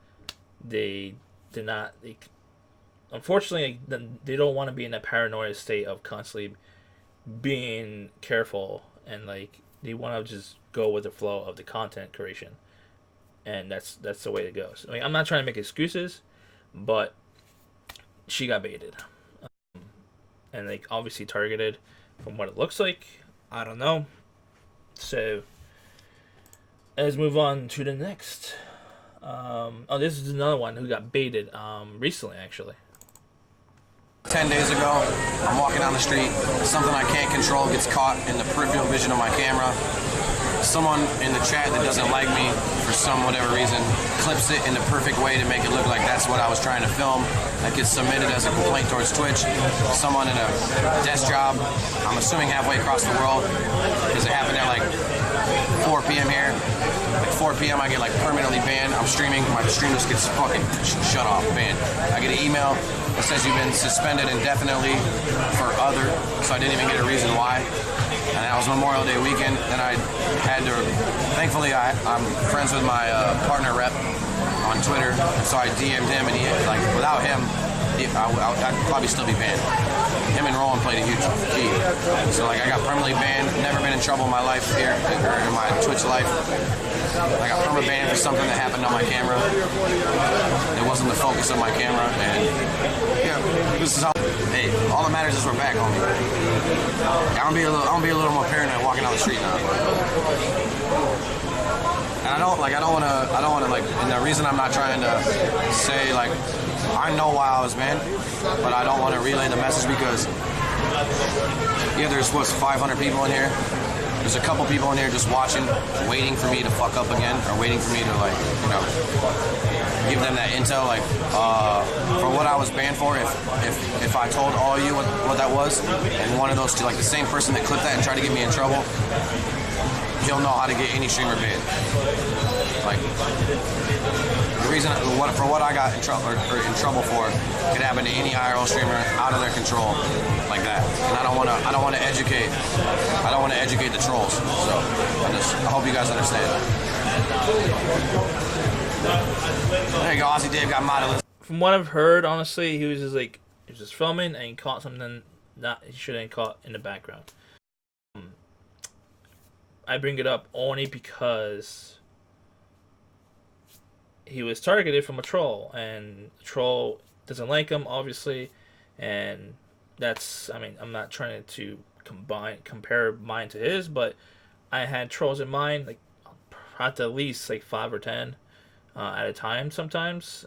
they did not. Unfortunately, they don't want to be in a paranoid state of constantly being careful, and like they want to just go with the flow of the content creation, and that's the way it goes. I mean, I'm not trying to make excuses, but she got baited, and like obviously targeted from what it looks like. I don't know. So let's move on to the next. Oh, this is another one who got baited recently, actually. 10 days ago, I'm walking down the street. Something I can't control gets caught in the peripheral vision of my camera. Someone in the chat that doesn't like me for some whatever reason clips it in the perfect way to make it look like that's what I was trying to film. That gets submitted as a complaint towards Twitch. Someone in a desk job, I'm assuming halfway across the world, because it happened at like 4 p.m. here. Like 4 p.m. I get like permanently banned. I'm streaming, my stream just gets fucking shut off, banned. I get an email that says you've been suspended indefinitely for other, so I didn't even get a reason why. And that was Memorial Day weekend. Then I had to, thankfully I'm friends with my partner rep on Twitter, so I DM'd him, and he, like, without him, I'd probably still be banned. Him and Roland played a huge key. So like I got permanently banned, never been in trouble in my life here, or in my Twitch life. I got permanently banned for something that happened on my camera. It wasn't the focus of my camera, and yeah, this is how. Hey, all that matters is we're back, homie. I'm gonna be a little more paranoid walking down the street now. And I don't wanna like, and the reason I'm not trying to say like, I know why I was banned, but I don't want to relay the message because, yeah, there's 500 people in here. There's a couple people in here just watching, waiting for me to fuck up again, or waiting for me to, like, you know, give them that intel, like, for what I was banned for. If I told all of you what that was, and one of those two, like the same person that clipped that and tried to get me in trouble, he'll know how to get any streamer banned. Like, the reason for what I got in trouble for could happen to any IRL streamer out of their control, like that. And I don't want to educate the trolls. So I hope you guys understand. There you go, Aussie Dave got modeled. From what I've heard, honestly, he was just filming and he caught something that he shouldn't have caught in the background. I bring it up only because he was targeted from a troll, and the troll doesn't like him, obviously, and that's, I mean, I'm not trying to compare mine to his, but I had trolls in mind, like, at least, like, 5 or 10 at a time sometimes,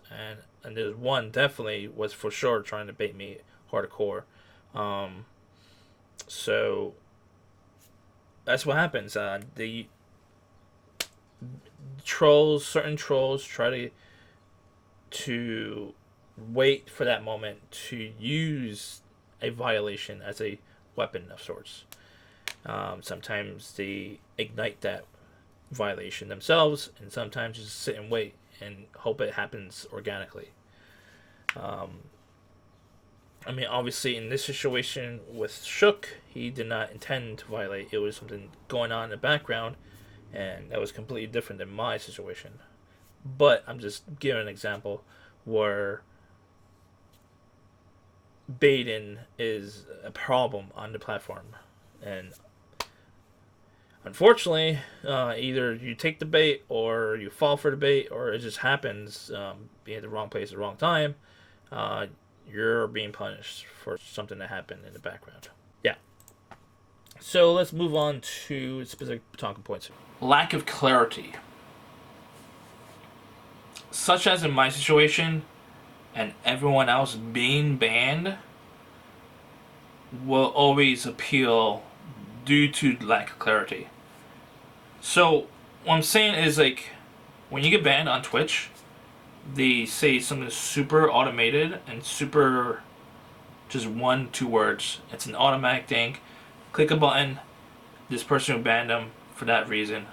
and there's one definitely was for sure trying to bait me hardcore. So that's what happens. The trolls, certain trolls, try to wait for that moment to use a violation as a weapon of sorts. Sometimes they ignite that violation themselves, and sometimes just sit and wait and hope it happens organically. I mean, obviously, in this situation with Shook, he did not intend to violate. It was something going on in the background, and that was completely different than my situation. But I'm just giving an example where baiting is a problem on the platform. And unfortunately, either you take the bait or you fall for the bait, or it just happens, being at the wrong place at the wrong time. You're being punished for something that happened in the background. Yeah. So let's move on to specific talking points. Lack of clarity. Such as in my situation and everyone else being banned will always appeal due to lack of clarity. So what I'm saying is, like, when you get banned on Twitch, they say something super automated and super just 1-2 words. It's an automatic thing. Click a button this person who banned them for that reason.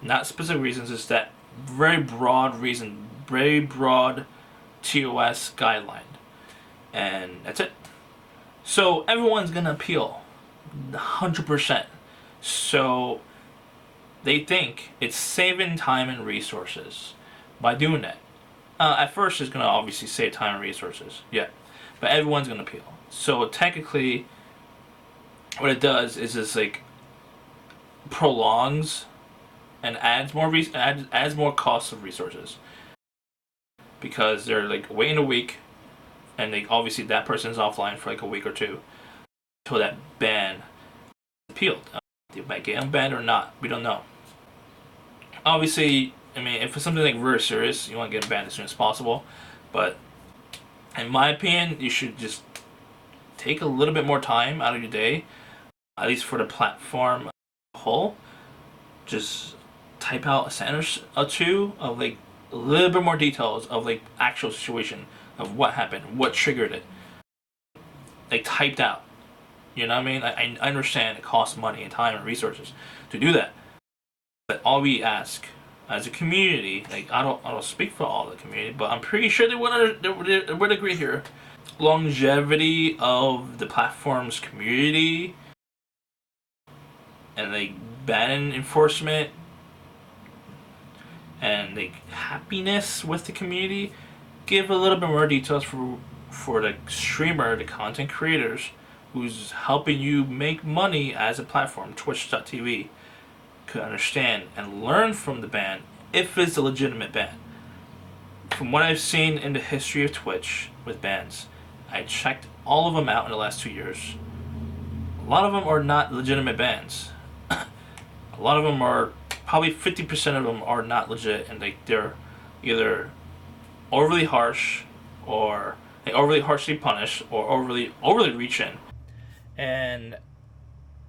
Not specific reasons, it's that very broad reason, very broad TOS guideline. And that's it. So everyone's gonna appeal 100%. So they think it's saving time and resources by doing that. At first it's gonna obviously save time and resources, yeah, but everyone's gonna appeal. So technically what it does is it's like prolongs and adds more costs of resources, because they're like waiting a week, and they obviously that person's offline for like a week or two until that ban appealed. They might get unbanned or not, we don't know. Obviously, I mean, if it's something like very serious, you want to get banned as soon as possible, but in my opinion, you should just take a little bit more time out of your day, at least for the platform as a whole. Just type out a sentence or two of like a little bit more details of like actual situation of what happened, what triggered it, like typed out. You know what I mean? I understand it costs money and time and resources to do that, but all we ask as a community, like I don't speak for all the community, but I'm pretty sure they would agree here. Longevity of the platform's community and like ban enforcement and like happiness with the community. Give a little bit more details for the streamer, the content creators who's helping you make money as a platform, Twitch.tv, could understand and learn from the ban if it's a legitimate ban. From what I've seen in the history of Twitch with bans, I checked all of them out in the last 2 years. A lot of them are not legitimate bans. A lot of them are, probably 50% of them are not legit, and they're either overly harsh, or they overly harshly punish, or overly reach in. And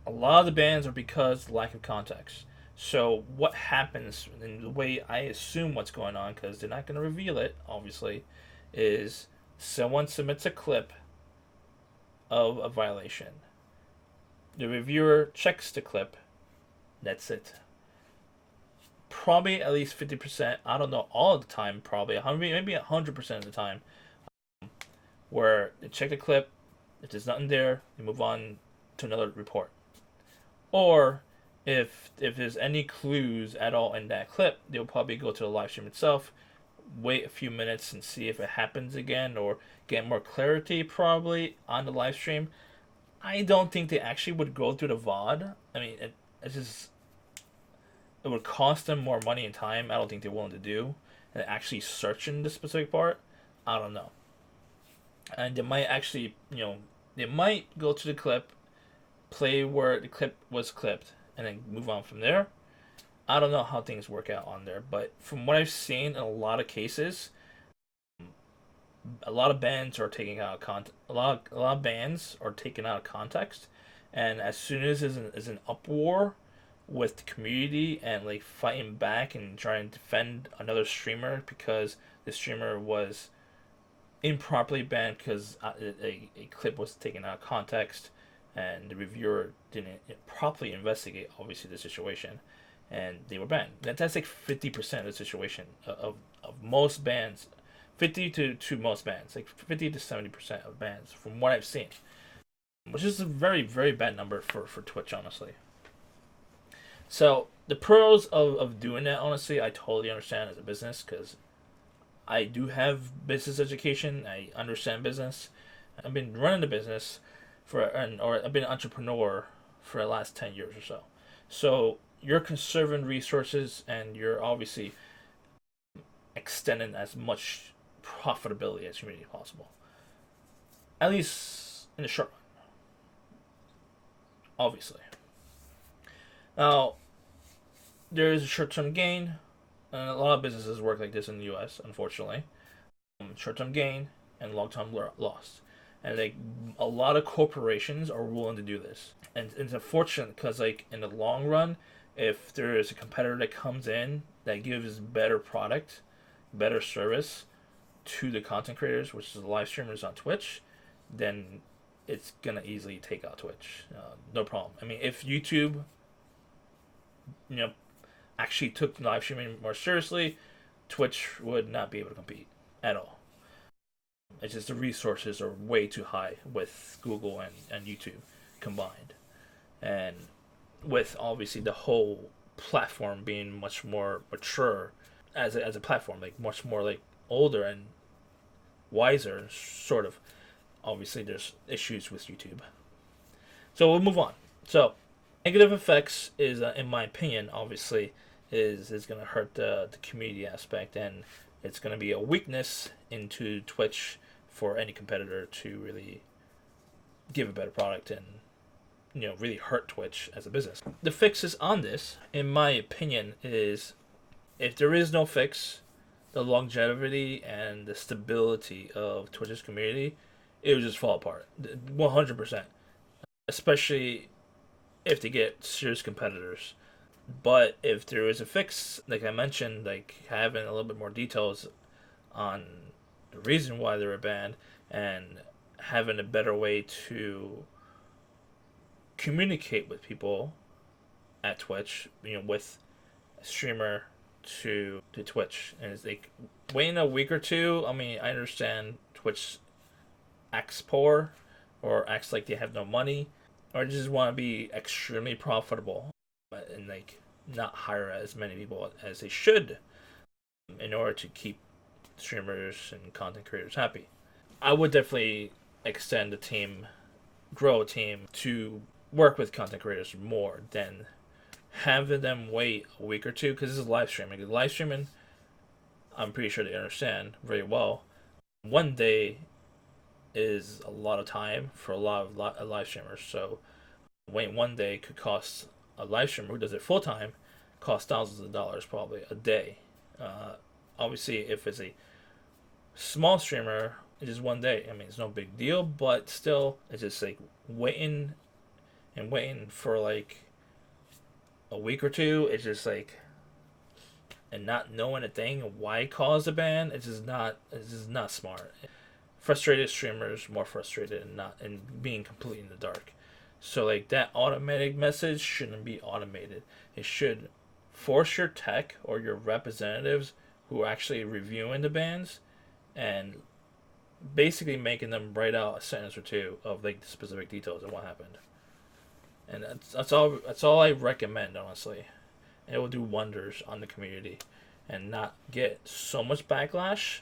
a lot of the bans are because of lack of context. So what happens, and the way I assume what's going on, because they're not going to reveal it, obviously, is someone submits a clip of a violation. The reviewer checks the clip. That's it. Probably at least 50%, I don't know, all of the time, probably maybe 100% of the time, where they check the clip. If there's nothing there, they move on to another report. Or if there's any clues at all in that clip, they'll probably go to the live stream itself, wait a few minutes and see if it happens again, or get more clarity probably on the live stream. I don't think they actually would go through the VOD. I mean, it's just, it would cost them more money and time. I don't think they're willing to do, and actually searching the specific part, I don't know. And they might actually, they might go to the clip, play where the clip was clipped, and then move on from there. I don't know how things work out on there, but from what I've seen in a lot of cases, a lot of bans are taken out of context. A lot of bans are taken out of context, and as soon as there's an uproar with the community and like fighting back and trying to defend another streamer because the streamer was improperly banned because a clip was taken out of context and the reviewer didn't properly investigate obviously the situation, and they were banned. That's like 50% of the situation of most bans. 50 to most bans, like 50 to 70% of bans from what I've seen, which is a very, very bad number for Twitch, honestly. So the pros of doing that, honestly, I totally understand as a business, because I do have business education. I understand business. I've been running the business or I've been an entrepreneur for the last 10 years or so. So you're conserving resources and you're obviously extending as much profitability as humanly possible. At least in the short run. Obviously. Now, there is a short-term gain, and a lot of businesses work like this in the US, unfortunately. Short-term gain and long-term loss. And like a lot of corporations are willing to do this. And it's unfortunate because like in the long run, if there is a competitor that comes in that gives better product, better service to the content creators, which is the live streamers on Twitch, then it's gonna easily take out Twitch. No problem. I mean, if YouTube actually took live streaming more seriously, Twitch would not be able to compete at all. It's just the resources are way too high with Google and YouTube combined. And with obviously the whole platform being much more mature as a platform, like much more like older and wiser, sort of. Obviously, there's issues with YouTube. So we'll move on. So negative effects is, in my opinion, obviously, is going to hurt the community aspect, and it's going to be a weakness into Twitch for any competitor to really give a better product and really hurt Twitch as a business. The fixes on this, in my opinion, is if there is no fix, the longevity and the stability of Twitch's community, it would just fall apart 100%, especially if they get serious competitors. But if there is a fix, like I mentioned, like having a little bit more details on the reason why they were banned and having a better way to communicate with people at Twitch, with a streamer to Twitch, and it's like waiting a week or two. I mean, I understand Twitch acts poor or acts like they have no money, or just want to be extremely profitable and like not hire as many people as they should in order to keep streamers and content creators happy. I would definitely extend the team, grow a team to work with content creators more than having them wait a week or two, because this is live streaming. Live streaming, I'm pretty sure they understand very well. One day is a lot of time for a lot of live streamers. So waiting one day could cost a live streamer who does it full time cost thousands of dollars probably a day. Obviously, if it's a small streamer, it's just one day. I mean, it's no big deal, but still, it's just like waiting for like a week or two. It's just like, and not knowing a thing why it caused a ban. It's just not smart. Frustrated streamers more frustrated and being completely in the dark. So like that automatic message shouldn't be automated. It should force your tech or your representatives who are actually reviewing the bans and basically making them write out a sentence or two of like the specific details of what happened. And that's all I recommend, honestly. And it will do wonders on the community and not get so much backlash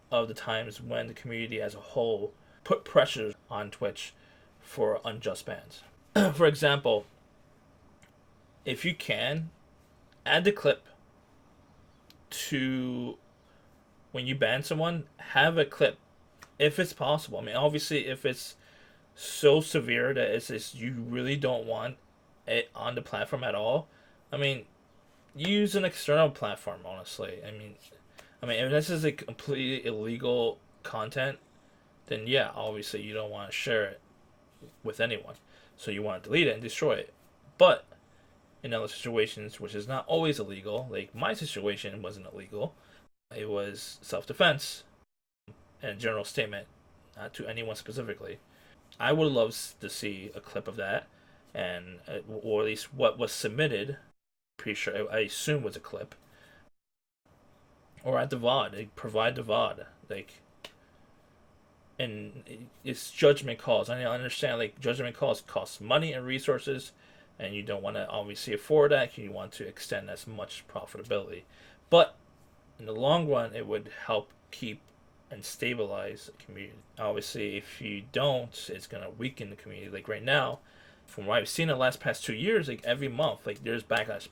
of the times when the community as a whole put pressures on Twitch for unjust bans. For example, if you can, add the clip to when you ban someone, have a clip if it's possible. I mean, obviously, if it's so severe that it's just you really don't want it on the platform at all, I mean, use an external platform, honestly. I mean, if this is a completely illegal content, then yeah, obviously you don't want to share it with anyone. So you want to delete it and destroy it. But in other situations, which is not always illegal, like my situation wasn't illegal, it was self-defense and a general statement, not to anyone specifically. I would love to see a clip of that, and or at least what was submitted. Pretty sure, I assume was a clip. Or at the VOD, they provide the VOD, like, and it's judgment calls. I understand, like, judgment calls cost money and resources, and you don't want to obviously afford that. You want to extend as much profitability, but in the long run, it would help keep and stabilize the community. Obviously, if you don't, it's gonna weaken the community. Like right now, from what I've seen in the past 2 years, like every month, like there's backlash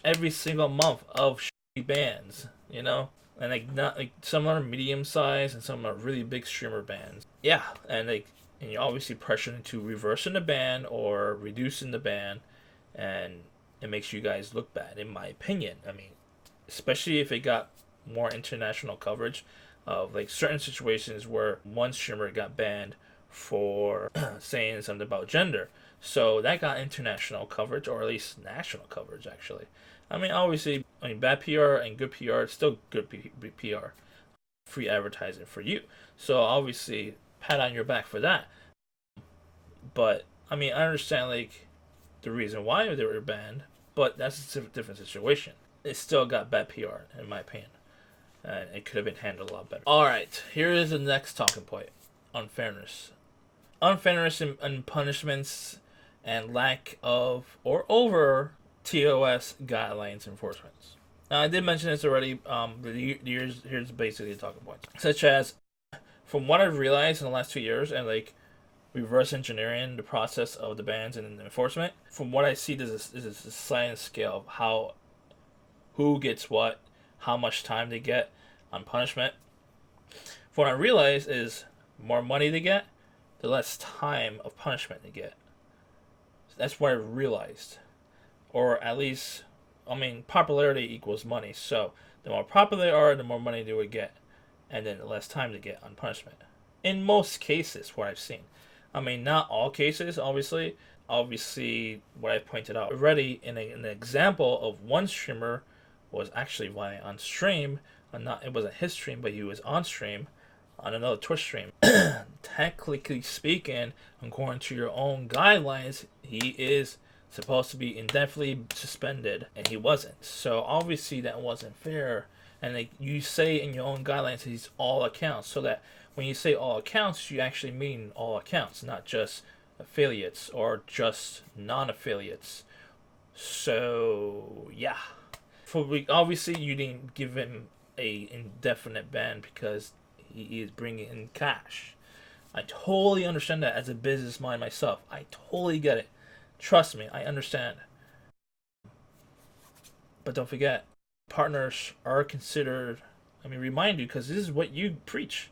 every single month of shitty bans, and like not like some are medium size and some are really big streamer bans. Yeah, and you're obviously pressured into reversing the ban or reducing the ban, and it makes you guys look bad, in my opinion. I mean, especially if it got more international coverage of like certain situations where one streamer got banned for saying something about gender. So that got international coverage, or at least national coverage, actually. I mean, obviously, bad PR and good PR, it's still good PR. Free advertising for you. So obviously, pat on your back for that. But, I mean, I understand, like, the reason why they were banned, but that's a different situation. It still got bad PR, in my opinion. And it could have been handled a lot better. Alright, here is the next talking point. Unfairness. Unfairness in punishments and lack of or over TOS guidelines enforcements. Now, I did mention this already. Here's basically the talking points. Such as, from what I've realized in the last 2 years, and like reverse engineering the process of the bans and the enforcement, from what I see, there's a sliding scale of who gets what, how much time they get on punishment. What I realize is more money they get, the less time of punishment they get. That's what I realized. Or at least, I mean, popularity equals money. So the more popular they are, the more money they would get. And then the less time they get on punishment. In most cases, what I've seen. I mean, not all cases, obviously. Obviously, what I pointed out already in an example of one streamer was actually violent on stream. It wasn't his stream, but he was on stream on another Twitch stream. Technically speaking, according to your own guidelines, he is supposed to be indefinitely suspended, and he wasn't. So obviously that wasn't fair. And like you say in your own guidelines, he's all accounts. So that when you say all accounts, you actually mean all accounts, not just affiliates or just non-affiliates. So yeah. Obviously you didn't give him a indefinite ban because he is bringing in cash. I totally understand that as a business mind myself. I totally get it. Trust me, I understand. But don't forget, partners are considered, remind you, because this is what you preach.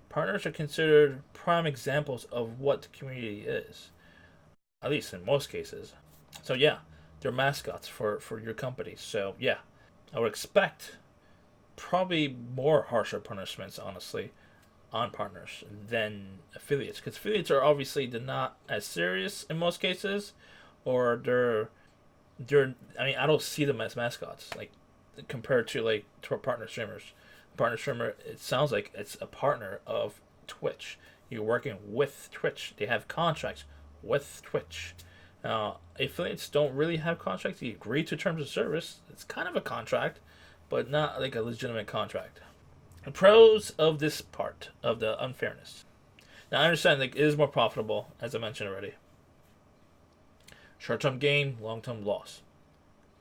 Partners are considered prime examples of what the community is. At least in most cases. So yeah, they're mascots for your company. So yeah, I would expect probably more harsher punishments, honestly, on partners than affiliates. Because affiliates are obviously not as serious in most cases. Or they're I don't see them as mascots, like, compared to partner streamers. Partner streamer, it sounds like it's a partner of Twitch. You're working with Twitch. They have contracts with Twitch. Affiliates don't really have contracts. They agree to terms of service. It's kind of a contract, but not like a legitimate contract. The pros of this part of the unfairness. Now I understand it is more profitable, as I mentioned already. Short-term gain, long-term loss.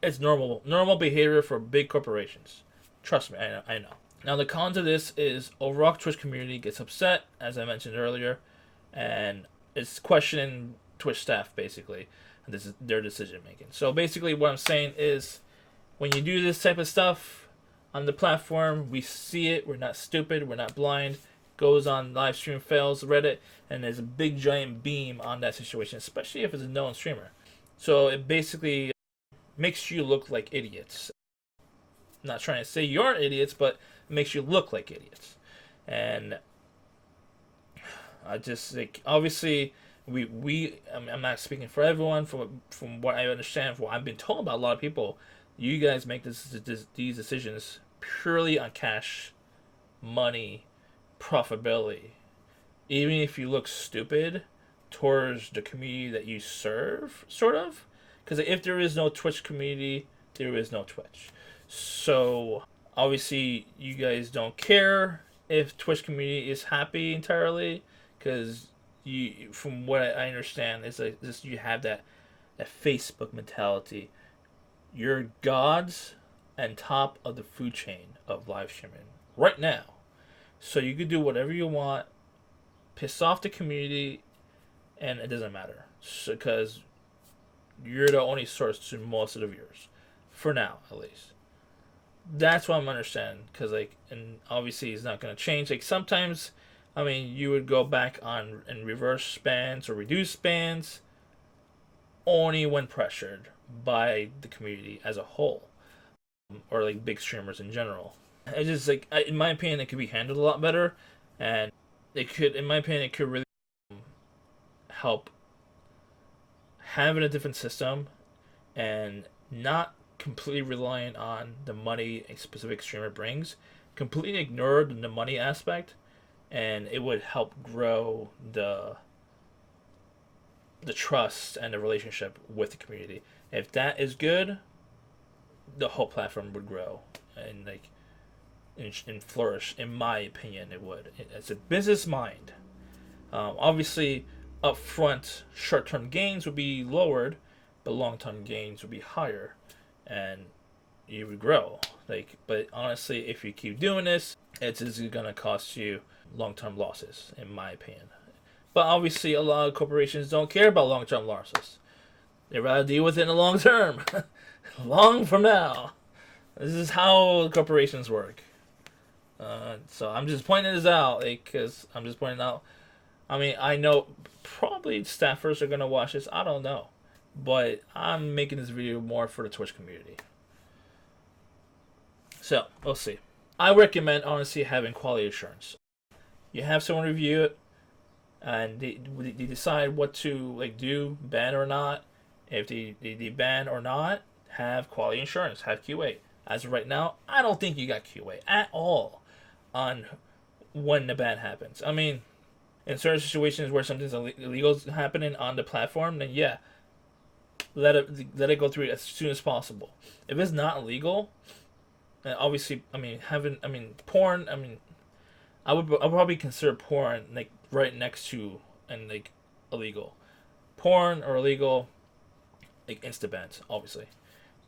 It's normal behavior for big corporations. Trust me, I know. Now the cons of this is overall Twitch community gets upset, as I mentioned earlier, and it's questioning Twitch staff basically, and this is their decision making. So basically, what I'm saying is, when you do this type of stuff on the platform, we see it. We're not stupid. We're not blind. Goes on live stream fails Reddit, and there's a big giant beam on that situation, especially if it's a known streamer. So it basically makes you look like idiots. I'm not trying to say you're idiots, but it makes you look like idiots. And I just like, obviously I'm not speaking for everyone. From what I understand, from what I've been told by a lot of people, you guys make these decisions purely on cash, money, profitability. Even if you look stupid towards the community that you serve, sort of. Because if there is no Twitch community, there is no Twitch. So obviously you guys don't care if Twitch community is happy entirely, because you, from what I understand, is like this: you have that Facebook mentality. You're gods and top of the food chain of live streaming right now. So you could do whatever you want, piss off the community, and it doesn't matter. Because you're the only source to most of the viewers. For now, at least. That's what I'm understanding. Because, and obviously it's not going to change. Sometimes, you would go back on and reverse bans or reduce bans only when pressured by the community as a whole. Or, big streamers in general. It's just, in my opinion, it could be handled a lot better. And it could, in my opinion, it could really help having a different system and not completely reliant on the money a specific streamer brings. Completely ignore the money aspect, and it would help grow the the trust and the relationship with the community. If that is good, the whole platform would grow and like and flourish. In my opinion, it would. As a business mind, obviously, upfront short-term gains would be lowered, but long-term gains would be higher, and you would grow. Like, but honestly, if you keep doing this, it's gonna cost you long-term losses, in my opinion. But obviously, a lot of corporations don't care about long-term losses. They rather deal with it in the long term, long from now. This is how corporations work. So I'm just pointing this out, because I'm just pointing out. I mean, I know probably staffers are gonna watch this. I don't know, but I'm making this video more for the Twitch community. So we'll see. I recommend honestly having quality assurance. You have someone review it, and they decide what to like do, ban or not. If they ban or not, have quality insurance, have QA. As of right now, I don't think you got QA at all on when the ban happens. I mean, in certain situations where something's illegal is happening on the platform, then yeah, let it go through as soon as possible. If it's not illegal, and obviously, I mean, porn. I mean, I would probably consider porn like right next to and like illegal, porn or illegal, like insta bans. Obviously,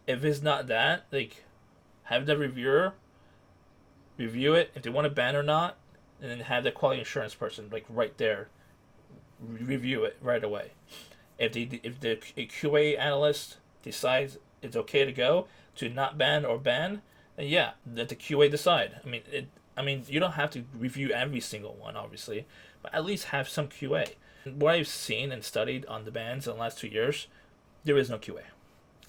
if it's not that, like, have the reviewer review it if they want to ban or not, and then have the quality assurance person like right there review it right away. If the QA analyst decides it's okay to go to not ban or ban, then yeah, let the QA decide. I mean, you don't have to review every single one, obviously, but at least have some QA. What I've seen and studied on the bans in the last 2 years, there is no QA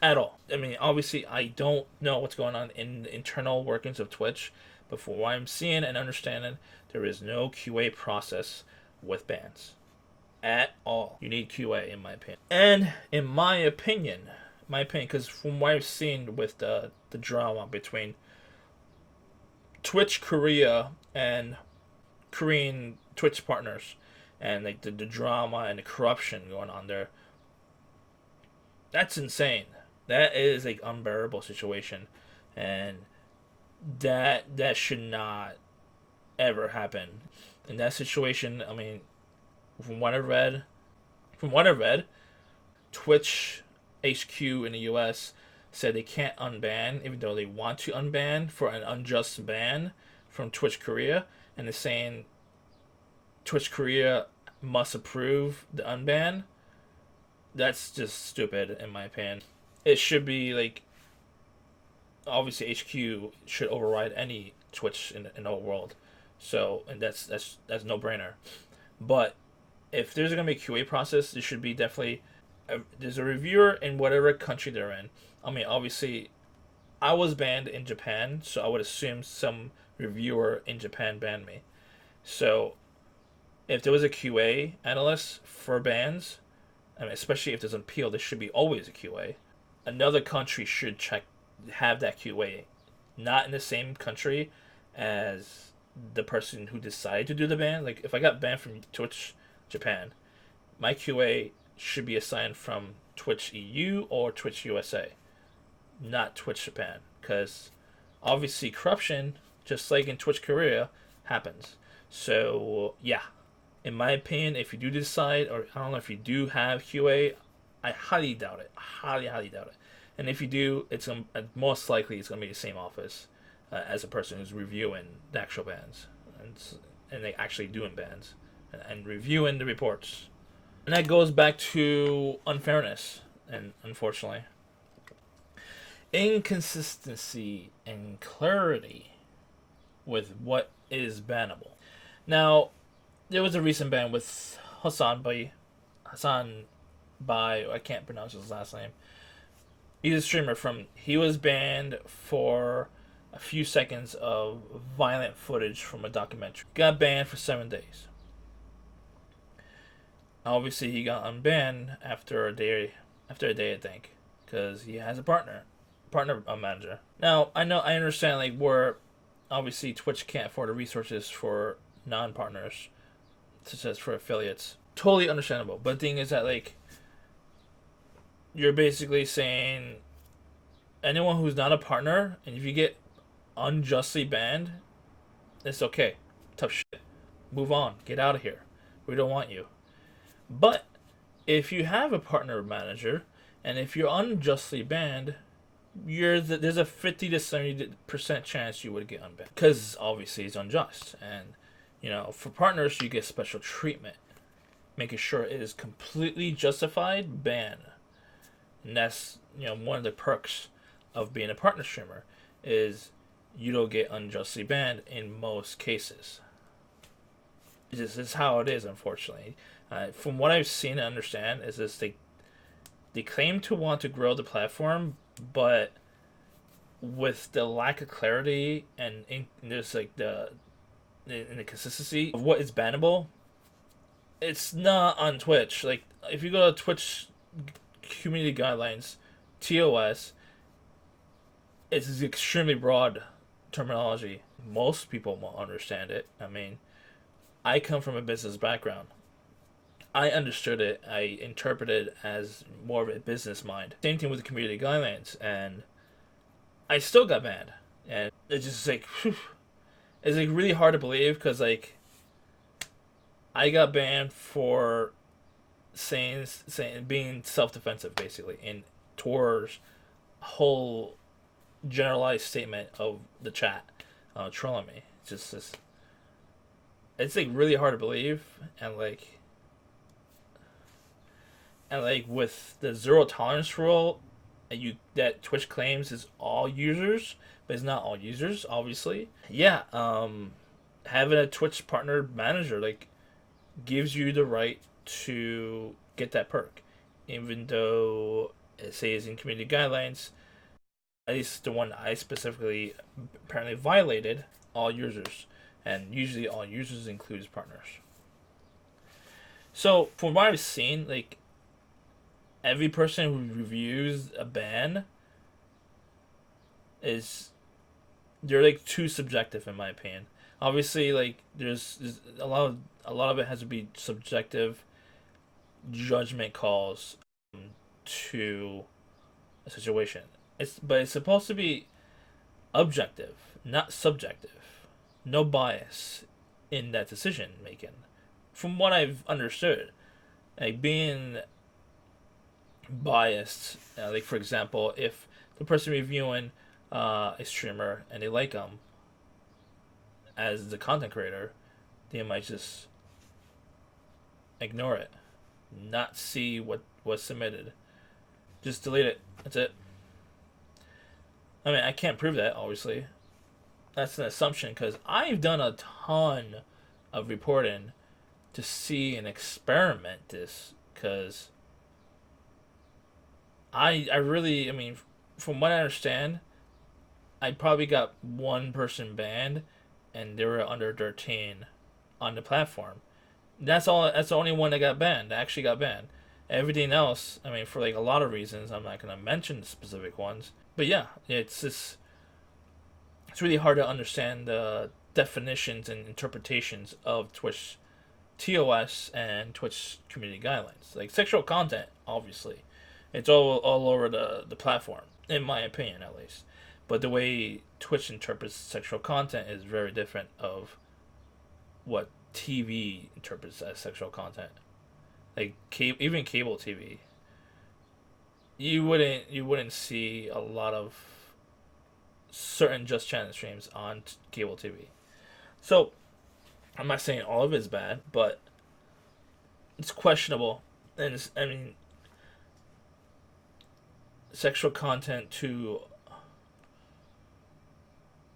at all. I mean, obviously, I don't know what's going on in the internal workings of Twitch, but for what I'm seeing and understanding, there is no QA process with bans at all. You need QA, in my opinion. And in my opinion, because from what I've seen with the drama between Twitch Korea and Korean Twitch partners, and like the drama and the corruption going on there, that's insane. That is like unbearable situation, and that should not ever happen. In that situation, I mean, from what I read, Twitch HQ in the US said they can't unban, even though they want to unban for an unjust ban from Twitch Korea, and they're saying Twitch Korea must approve the unban. That's just stupid, in my opinion. It should be like, obviously HQ should override any Twitch in the whole world. So, and that's no brainer. But if there's gonna be a QA process, there should be definitely there's a reviewer in whatever country they're in. I mean, obviously, I was banned in Japan, so I would assume some reviewer in Japan banned me. So, if there was a QA analyst for bans, I mean, especially if there's an appeal, there should be always a QA. Another country should have that QA, not in the same country as the person who decided to do the ban. Like, if I got banned from Twitch Japan, my QA should be assigned from Twitch EU or Twitch USA, not Twitch Japan, because obviously corruption, just like in Twitch Korea, happens. So yeah, in my opinion, if you do decide, or I don't know if you do have QA, I highly doubt it. Highly doubt it. And if you do, it's most likely it's gonna be the same office as a person who's reviewing the actual bans and they actually doing bans and reviewing the reports. And that goes back to unfairness, and unfortunately, inconsistency and clarity with what is bannable. Now, there was a recent ban with Hassan by I can't pronounce his last name. He's a streamer he was banned for a few seconds of violent footage from a documentary. Got banned for 7 days. Obviously, he got unbanned after a day, I think, because he has a partner manager. Now, I understand, like, where obviously Twitch can't afford the resources for non-partners, such as for affiliates. Totally understandable. But the thing is that, like, you're basically saying anyone who's not a partner, and if you get unjustly banned, it's okay. Tough shit. Move on. Get out of here. We don't want you. But if you have a partner manager, and if you're unjustly banned, there's a 50 to 70% chance you would get unbanned, because obviously it's unjust. And for partners, you get special treatment, making sure it is completely justified ban. And that's one of the perks of being a partner streamer is you don't get unjustly banned in most cases. This is how it is, unfortunately. From what I've seen and understand, is this they claim to want to grow the platform, but with the lack of clarity and there's like the consistency of what is bannable, it's not on Twitch. Like if you go to Twitch community guidelines, TOS, it's extremely broad terminology. Most people won't understand it. I mean, I come from a business background. I understood it. I interpreted it as more of a business mind. Same thing with the community guidelines, and I still got banned. And it's just like, whew, it's like really hard to believe, because like I got banned for saying being self-defensive basically, and towards a whole generalized statement of the chat trolling me. It's just it's like really hard to believe, and with the zero tolerance rule that Twitch claims is all users, but it's not all users, obviously. Yeah, having a Twitch partner manager gives you the right to get that perk, even though it says in community guidelines, at least the one I specifically apparently violated, all users, and usually all users includes partners. So from what I've seen, every person who reviews a ban they're too subjective in my opinion. Obviously, there's a lot of it has to be subjective judgment calls to a situation. But it's supposed to be objective, not subjective. No bias in that decision making. From what I've understood, being biased, for example, if the person reviewing a streamer and they like them as the content creator, they might just ignore it, not see what was submitted, just delete it. That's it. I mean, I can't prove that, obviously. That's an assumption, because I've done a ton of reporting to see and experiment this, because I really, I mean, from what I understand, I probably got one person banned, and they were under 13 on the platform. That's all. That's the only one that got banned. That actually got banned. Everything else, I mean, for a lot of reasons, I'm not gonna mention specific ones. But yeah, it's really hard to understand the definitions and interpretations of Twitch TOS and Twitch community guidelines. Sexual content, obviously, it's all over the platform, in my opinion at least. But the way Twitch interprets sexual content is very different of what TV interprets as sexual content. Even cable TV, you wouldn't see a lot of certain Just Chatting streams on cable TV. So I'm not saying all of it's bad, but it's questionable. And sexual content to,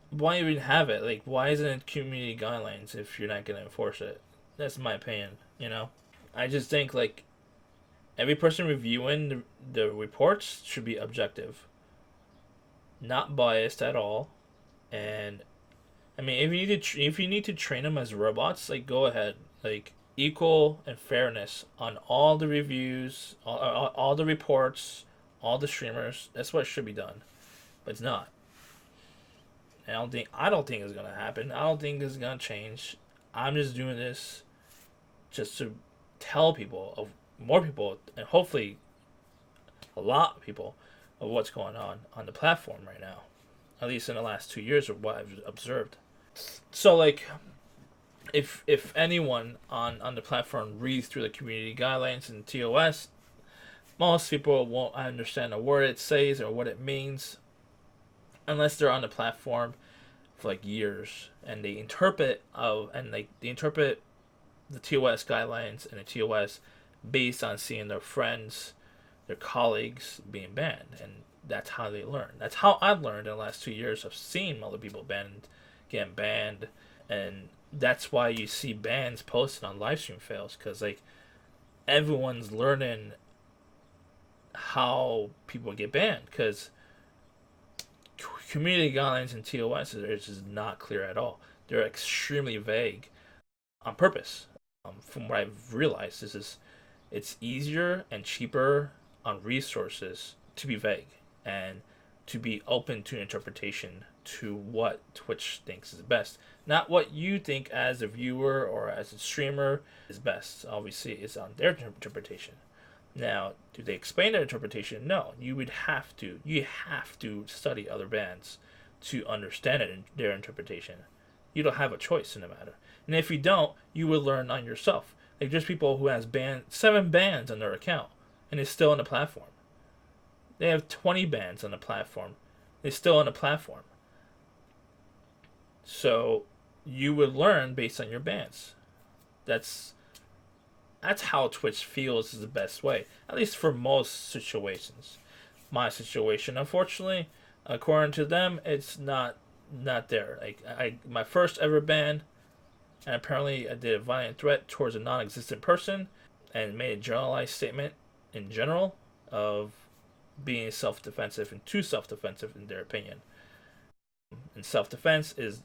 why even have it? Why isn't it community guidelines if you're not gonna enforce it? That's my opinion. I just think every person reviewing the reports should be objective, not biased at all. And I mean, if you need to train them as robots, go ahead. Equal and fairness on all the reviews, all the reports, all the streamers. That's what should be done, but it's not. I don't think it's gonna happen. I don't think it's gonna change. I'm just doing this just to tell people, of more people, and hopefully a lot of people, of what's going on the platform right now, at least in the last 2 years of what I've observed. So like, if anyone on the platform reads through the community guidelines and TOS, most people won't understand a word it says or what it means unless they're on the platform for like years and they interpret the TOS guidelines and the TOS based on seeing their friends, their colleagues being banned, and that's how they learn. That's how I've learned in the last 2 years of seeing other people getting banned, and that's why you see bans posted on livestream fails, because like everyone's learning how people get banned, because community guidelines and TOS is just not clear at all. They're extremely vague on purpose. From what I've realized, it's easier and cheaper on resources to be vague and to be open to interpretation to what Twitch thinks is best. Not what you think as a viewer or as a streamer is best. Obviously, it's on their interpretation. Now, do they explain their interpretation? No. You have to study other bans to understand their interpretation. You don't have a choice in the matter. And if you don't, you will learn on yourself. Like, there's people who has 7 bans on their account and is still on the platform. They have 20 bans on the platform. They're still on the platform. So you would learn based on your bans. That's how Twitch feels is the best way, at least for most situations. My situation, unfortunately, according to them, it's not there. Like my first ever ban, and apparently I did a violent threat towards a non-existent person and made a generalized statement in general of being self-defensive and too self-defensive in their opinion. And self-defense is,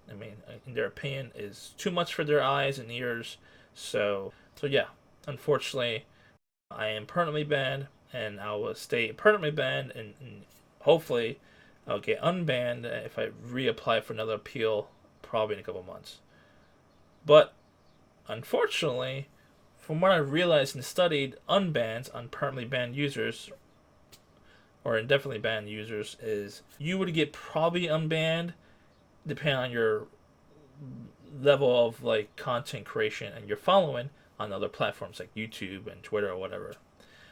in their opinion, is too much for their eyes and ears. So yeah, unfortunately, I am permanently banned, and I will stay permanently banned, and hopefully I'll get unbanned if I reapply for another appeal, probably in a couple months. But unfortunately, from what I realized and studied, unbans on permanently banned users or indefinitely banned users is you would get probably unbanned depending on your level of like content creation and your following on other platforms like YouTube and Twitter or whatever.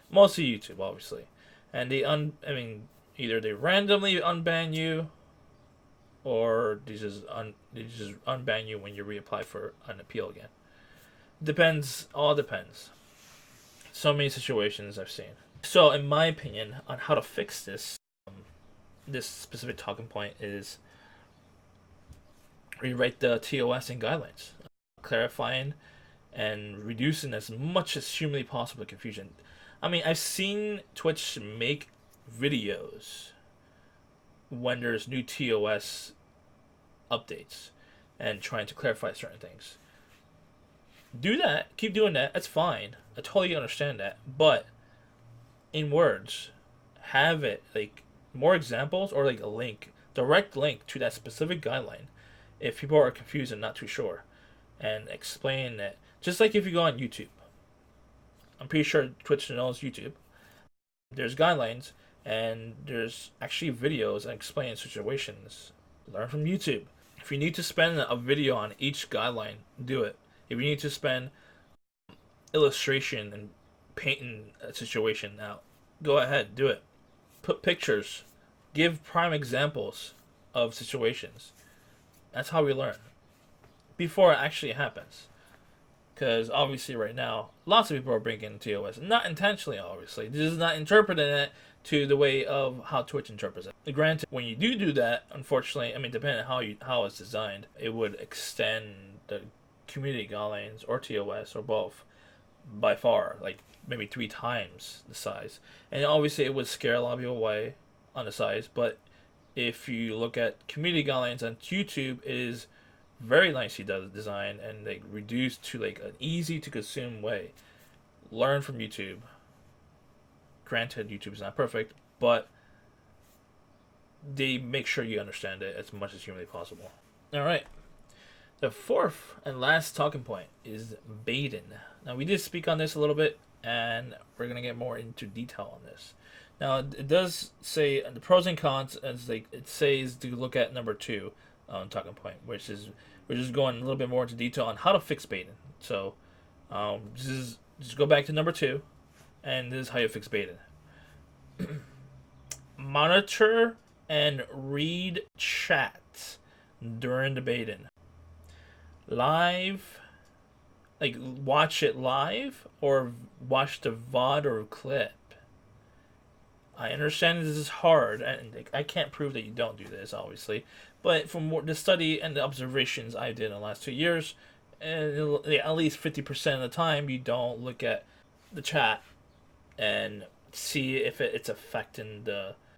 Mostly YouTube, obviously. And either they randomly unban you, or they just unban you when you reapply for an appeal again. Depends. All depends. So many situations I've seen. So, in my opinion, on how to fix this specific talking point is rewrite the TOS and guidelines, clarifying and reducing as much as humanly possible confusion. I've seen Twitch make videos when there's new TOS updates and trying to clarify certain things. Do that. Keep doing that. That's fine. I totally understand that. But in words, have it like more examples or like a link, direct link to that specific guideline if people are confused and not too sure, and explain that. Just like if you go on YouTube, I'm pretty sure Twitch knows YouTube. There's guidelines and there's actually videos that explain situations. Learn from YouTube. If you need to spend a video on each guideline, do it. If you need to spend illustration and painting a situation out, go ahead, do it. Put pictures. Give prime examples of situations. That's how we learn. Before it actually happens. Because obviously right now, lots of people are bringing TOS. Not intentionally, obviously. This is not interpreting it to the way of how Twitch interprets it. Granted, when you do that, unfortunately, depending on how it's designed, it would extend the community guidelines or TOS or both by far, like maybe 3 times the size. And obviously it would scare a lot of people away on the size, but if you look at community guidelines on YouTube, it is very nicely designed and like reduced to like an easy to consume way. Learn from YouTube. Granted, YouTube is not perfect, but they make sure you understand it as much as humanly possible. Alright. The fourth and last talking point is baiting. Now, we did speak on this a little bit, and we're going to get more into detail on this. Now it does say the pros and cons, as like it says to look at number 2 on talking point, which is going a little bit more into detail on how to fix baiting. So just go back to number 2, and this is how you fix baiting. Monitor and read chat during the baiting. Live, like watch it live or watch the VOD or clip. I understand this is hard, and I can't prove that you don't do this, obviously. But from the study and the observations I did in the last 2 years, and at least 50% of the time, you don't look at the chat and see if it's affecting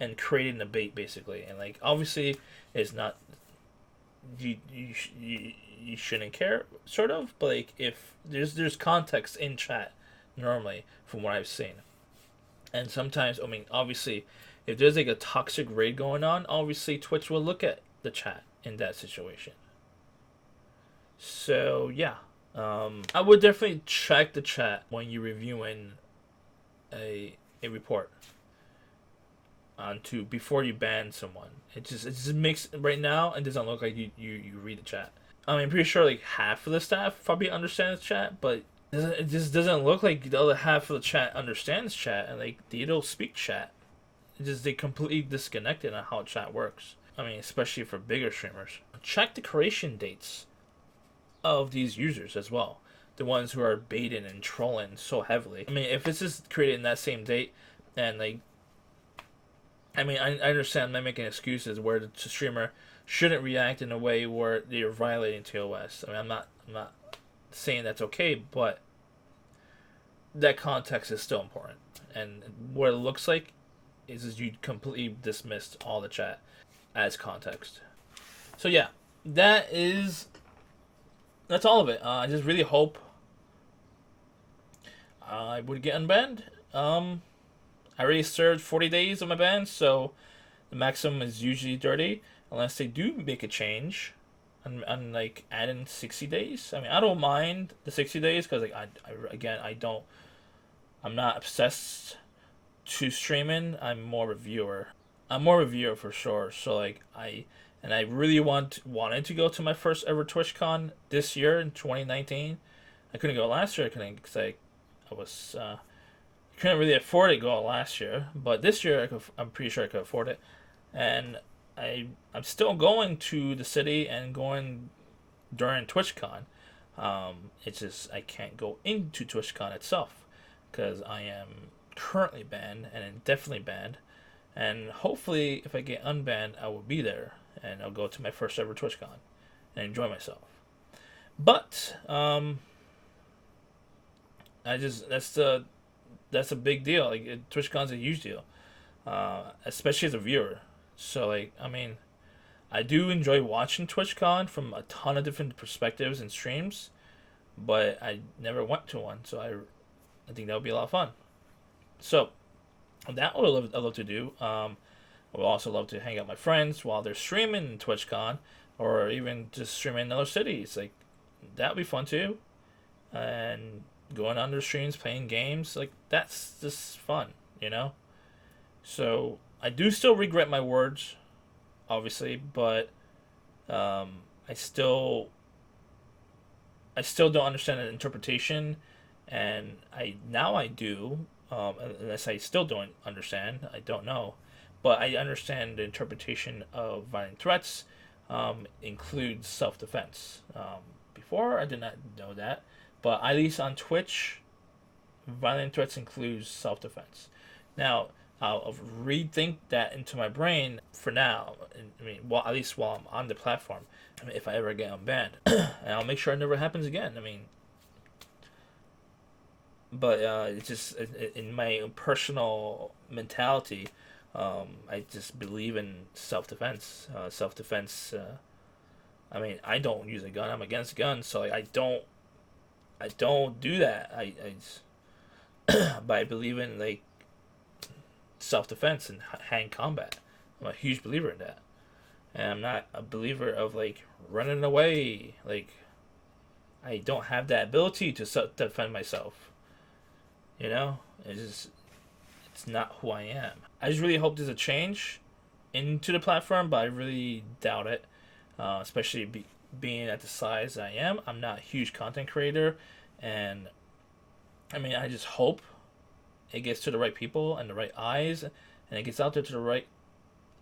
and creating the bait, basically. And like, obviously, it's not. You shouldn't care, sort of. But like, if there's context in chat normally, from what I've seen. And sometimes, I mean, obviously, if there's like a toxic raid going on, obviously Twitch will look at the chat in that situation. So yeah, I would definitely check the chat when you're reviewing a report before you ban someone. It just makes right now it doesn't look like you read the chat. I mean, I'm pretty sure like half of the staff probably understands chat, but it just doesn't look like the other half of the chat understands chat, and like they don't speak chat. They completely disconnected on how chat works. I mean, especially for bigger streamers. Check the creation dates of these users as well. The ones who are baiting and trolling so heavily. I mean, if this is created in that same date, and like, I mean, I understand I'm making excuses where the streamer shouldn't react in a way where they're violating TOS. I mean, I'm not saying that's okay, but that context is still important. And what it looks like is you completely dismissed all the chat as context. So yeah, that's all of it. I just really hope I would get unbanned. I already served 40 days of my ban, so the maximum is usually 30, unless they do make a change. And like adding 60 days. I mean, I don't mind the 60 days because like I'm not obsessed to streaming. I'm more of a viewer. I'm more of a viewer for sure. So like I really wanted to go to my first ever TwitchCon this year in 2019. I couldn't go last year. I couldn't because I couldn't really afford to go last year. But this year I'm pretty sure I could afford it, and I'm still going to the city and going during TwitchCon. It's just I can't go into TwitchCon itself because I am currently banned and indefinitely banned. And hopefully, if I get unbanned, I will be there and I'll go to my first ever TwitchCon and enjoy myself. But that's a big deal. Like TwitchCon's a huge deal, especially as a viewer. So like, I mean, I do enjoy watching TwitchCon from a ton of different perspectives and streams, but I never went to one, so I think that would be a lot of fun. So that would I love to do. I would also love to hang out with my friends while they're streaming TwitchCon, or even just streaming in other cities. Like that would be fun too, and going on their streams, playing games, like that's just fun, you know. So I do still regret my words, obviously, but I still don't understand the interpretation, and I do, unless I still don't understand. I don't know, but I understand the interpretation of violent threats includes self-defense. Before I did not know that, but at least on Twitch, violent threats includes self-defense. Now, I'll rethink that into my brain for now. I mean, well, at least while I'm on the platform. I mean, if I ever get unbanned, and I'll make sure it never happens again. I mean, but it's just in my personal mentality, I just believe in self-defense. I mean, I don't use a gun. I'm against guns, so like, I don't do that. But I believe in like self-defense and hand combat. I'm a huge believer in that, and I'm not a believer of like running away. Like I don't have that ability to defend myself. You know, it's not who I am. I just really hope there's a change into the platform, but I really doubt it. Especially being at the size I am. I'm not a huge content creator, and I mean, I just hope it gets to the right people and the right eyes, and it gets out there to the right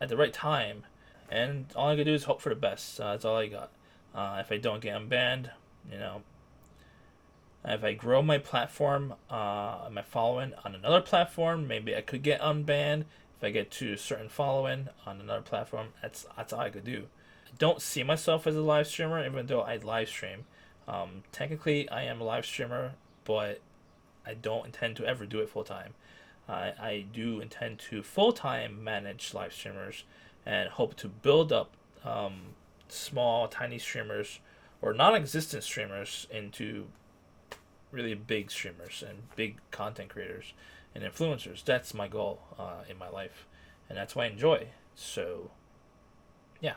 at the right time. And all I can do is hope for the best. That's all I got. If I don't get unbanned, you know, if I grow my platform, my following on another platform, maybe I could get unbanned. If I get to a certain following on another platform, that's all I could do. I don't see myself as a live streamer, even though I live stream. Technically, I am a live streamer, but I don't intend to ever do it full time. I do intend to full time manage live streamers and hope to build up small, tiny streamers or non-existent streamers into really big streamers and big content creators and influencers. That's my goal in my life, and that's what I enjoy. So, yeah.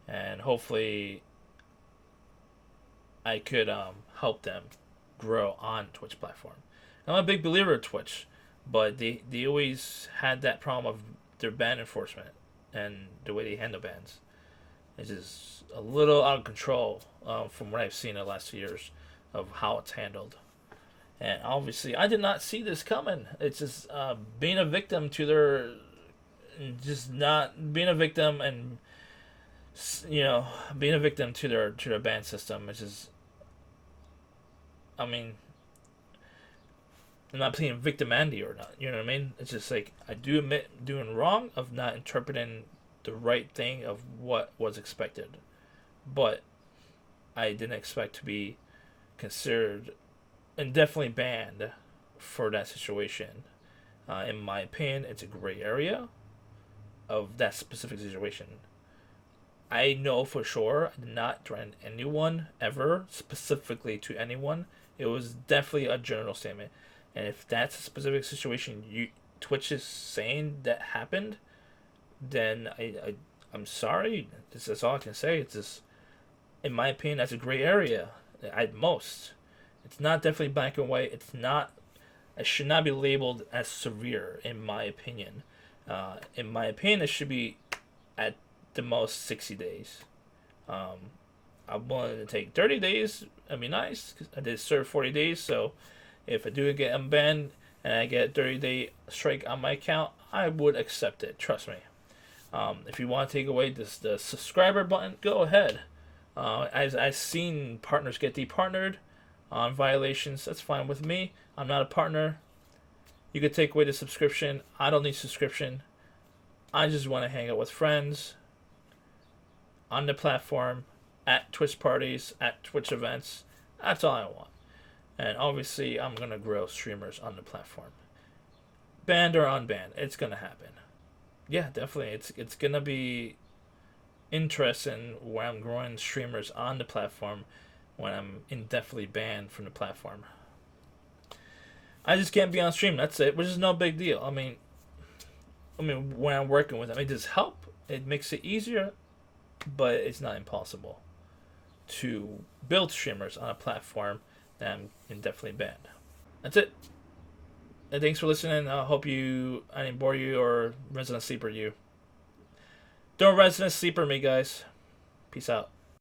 And hopefully I could help them grow on Twitch platform. I'm a big believer of Twitch, but they always had that problem of their ban enforcement and the way they handle bans. It's just a little out of control from what I've seen in the last few years of how it's handled. And obviously, I did not see this coming. It's just being a victim to their, just not being a victim and, you know, being a victim to their ban system. It's just, I mean, I'm not playing victimanity or not. You know what I mean? It's just like, I do admit doing wrong of not interpreting the right thing of what was expected. But I didn't expect to be considered and definitely banned for that situation. In my opinion, it's a gray area of that specific situation. I know for sure I did not threaten anyone ever, specifically to anyone. It was definitely a general statement. And if that's a specific situation Twitch is saying that happened, then I'm sorry. That's all I can say. It's just, in my opinion, that's a gray area at most. It's not definitely black and white. It's not. It should not be labeled as severe, in my opinion. In my opinion, it should be at the most 60 days. I'm willing to take 30 days. That'd be nice, because I did serve 40 days. So if I do get unbanned and I get a 30-day strike on my account, I would accept it. Trust me. If you want to take away the subscriber button, go ahead. I've seen partners get departnered on violations. That's fine with me. I'm not a partner. You could take away the subscription. I don't need subscription. I just want to hang out with friends on the platform, at Twitch parties, at Twitch events. That's all I want. And obviously, I'm going to grow streamers on the platform. Banned or unbanned, it's going to happen. Yeah, definitely. It's going to be interesting where I'm growing streamers on the platform when I'm indefinitely banned from the platform. I just can't be on stream. That's it, which is no big deal. I mean, when I'm working with them, it does help. It makes it easier, but it's not impossible to build streamers on a platform that I'm indefinitely banned. That's it. And thanks for listening. I hope I didn't bore you or resident sleeper you. Don't resident sleeper me, guys. Peace out.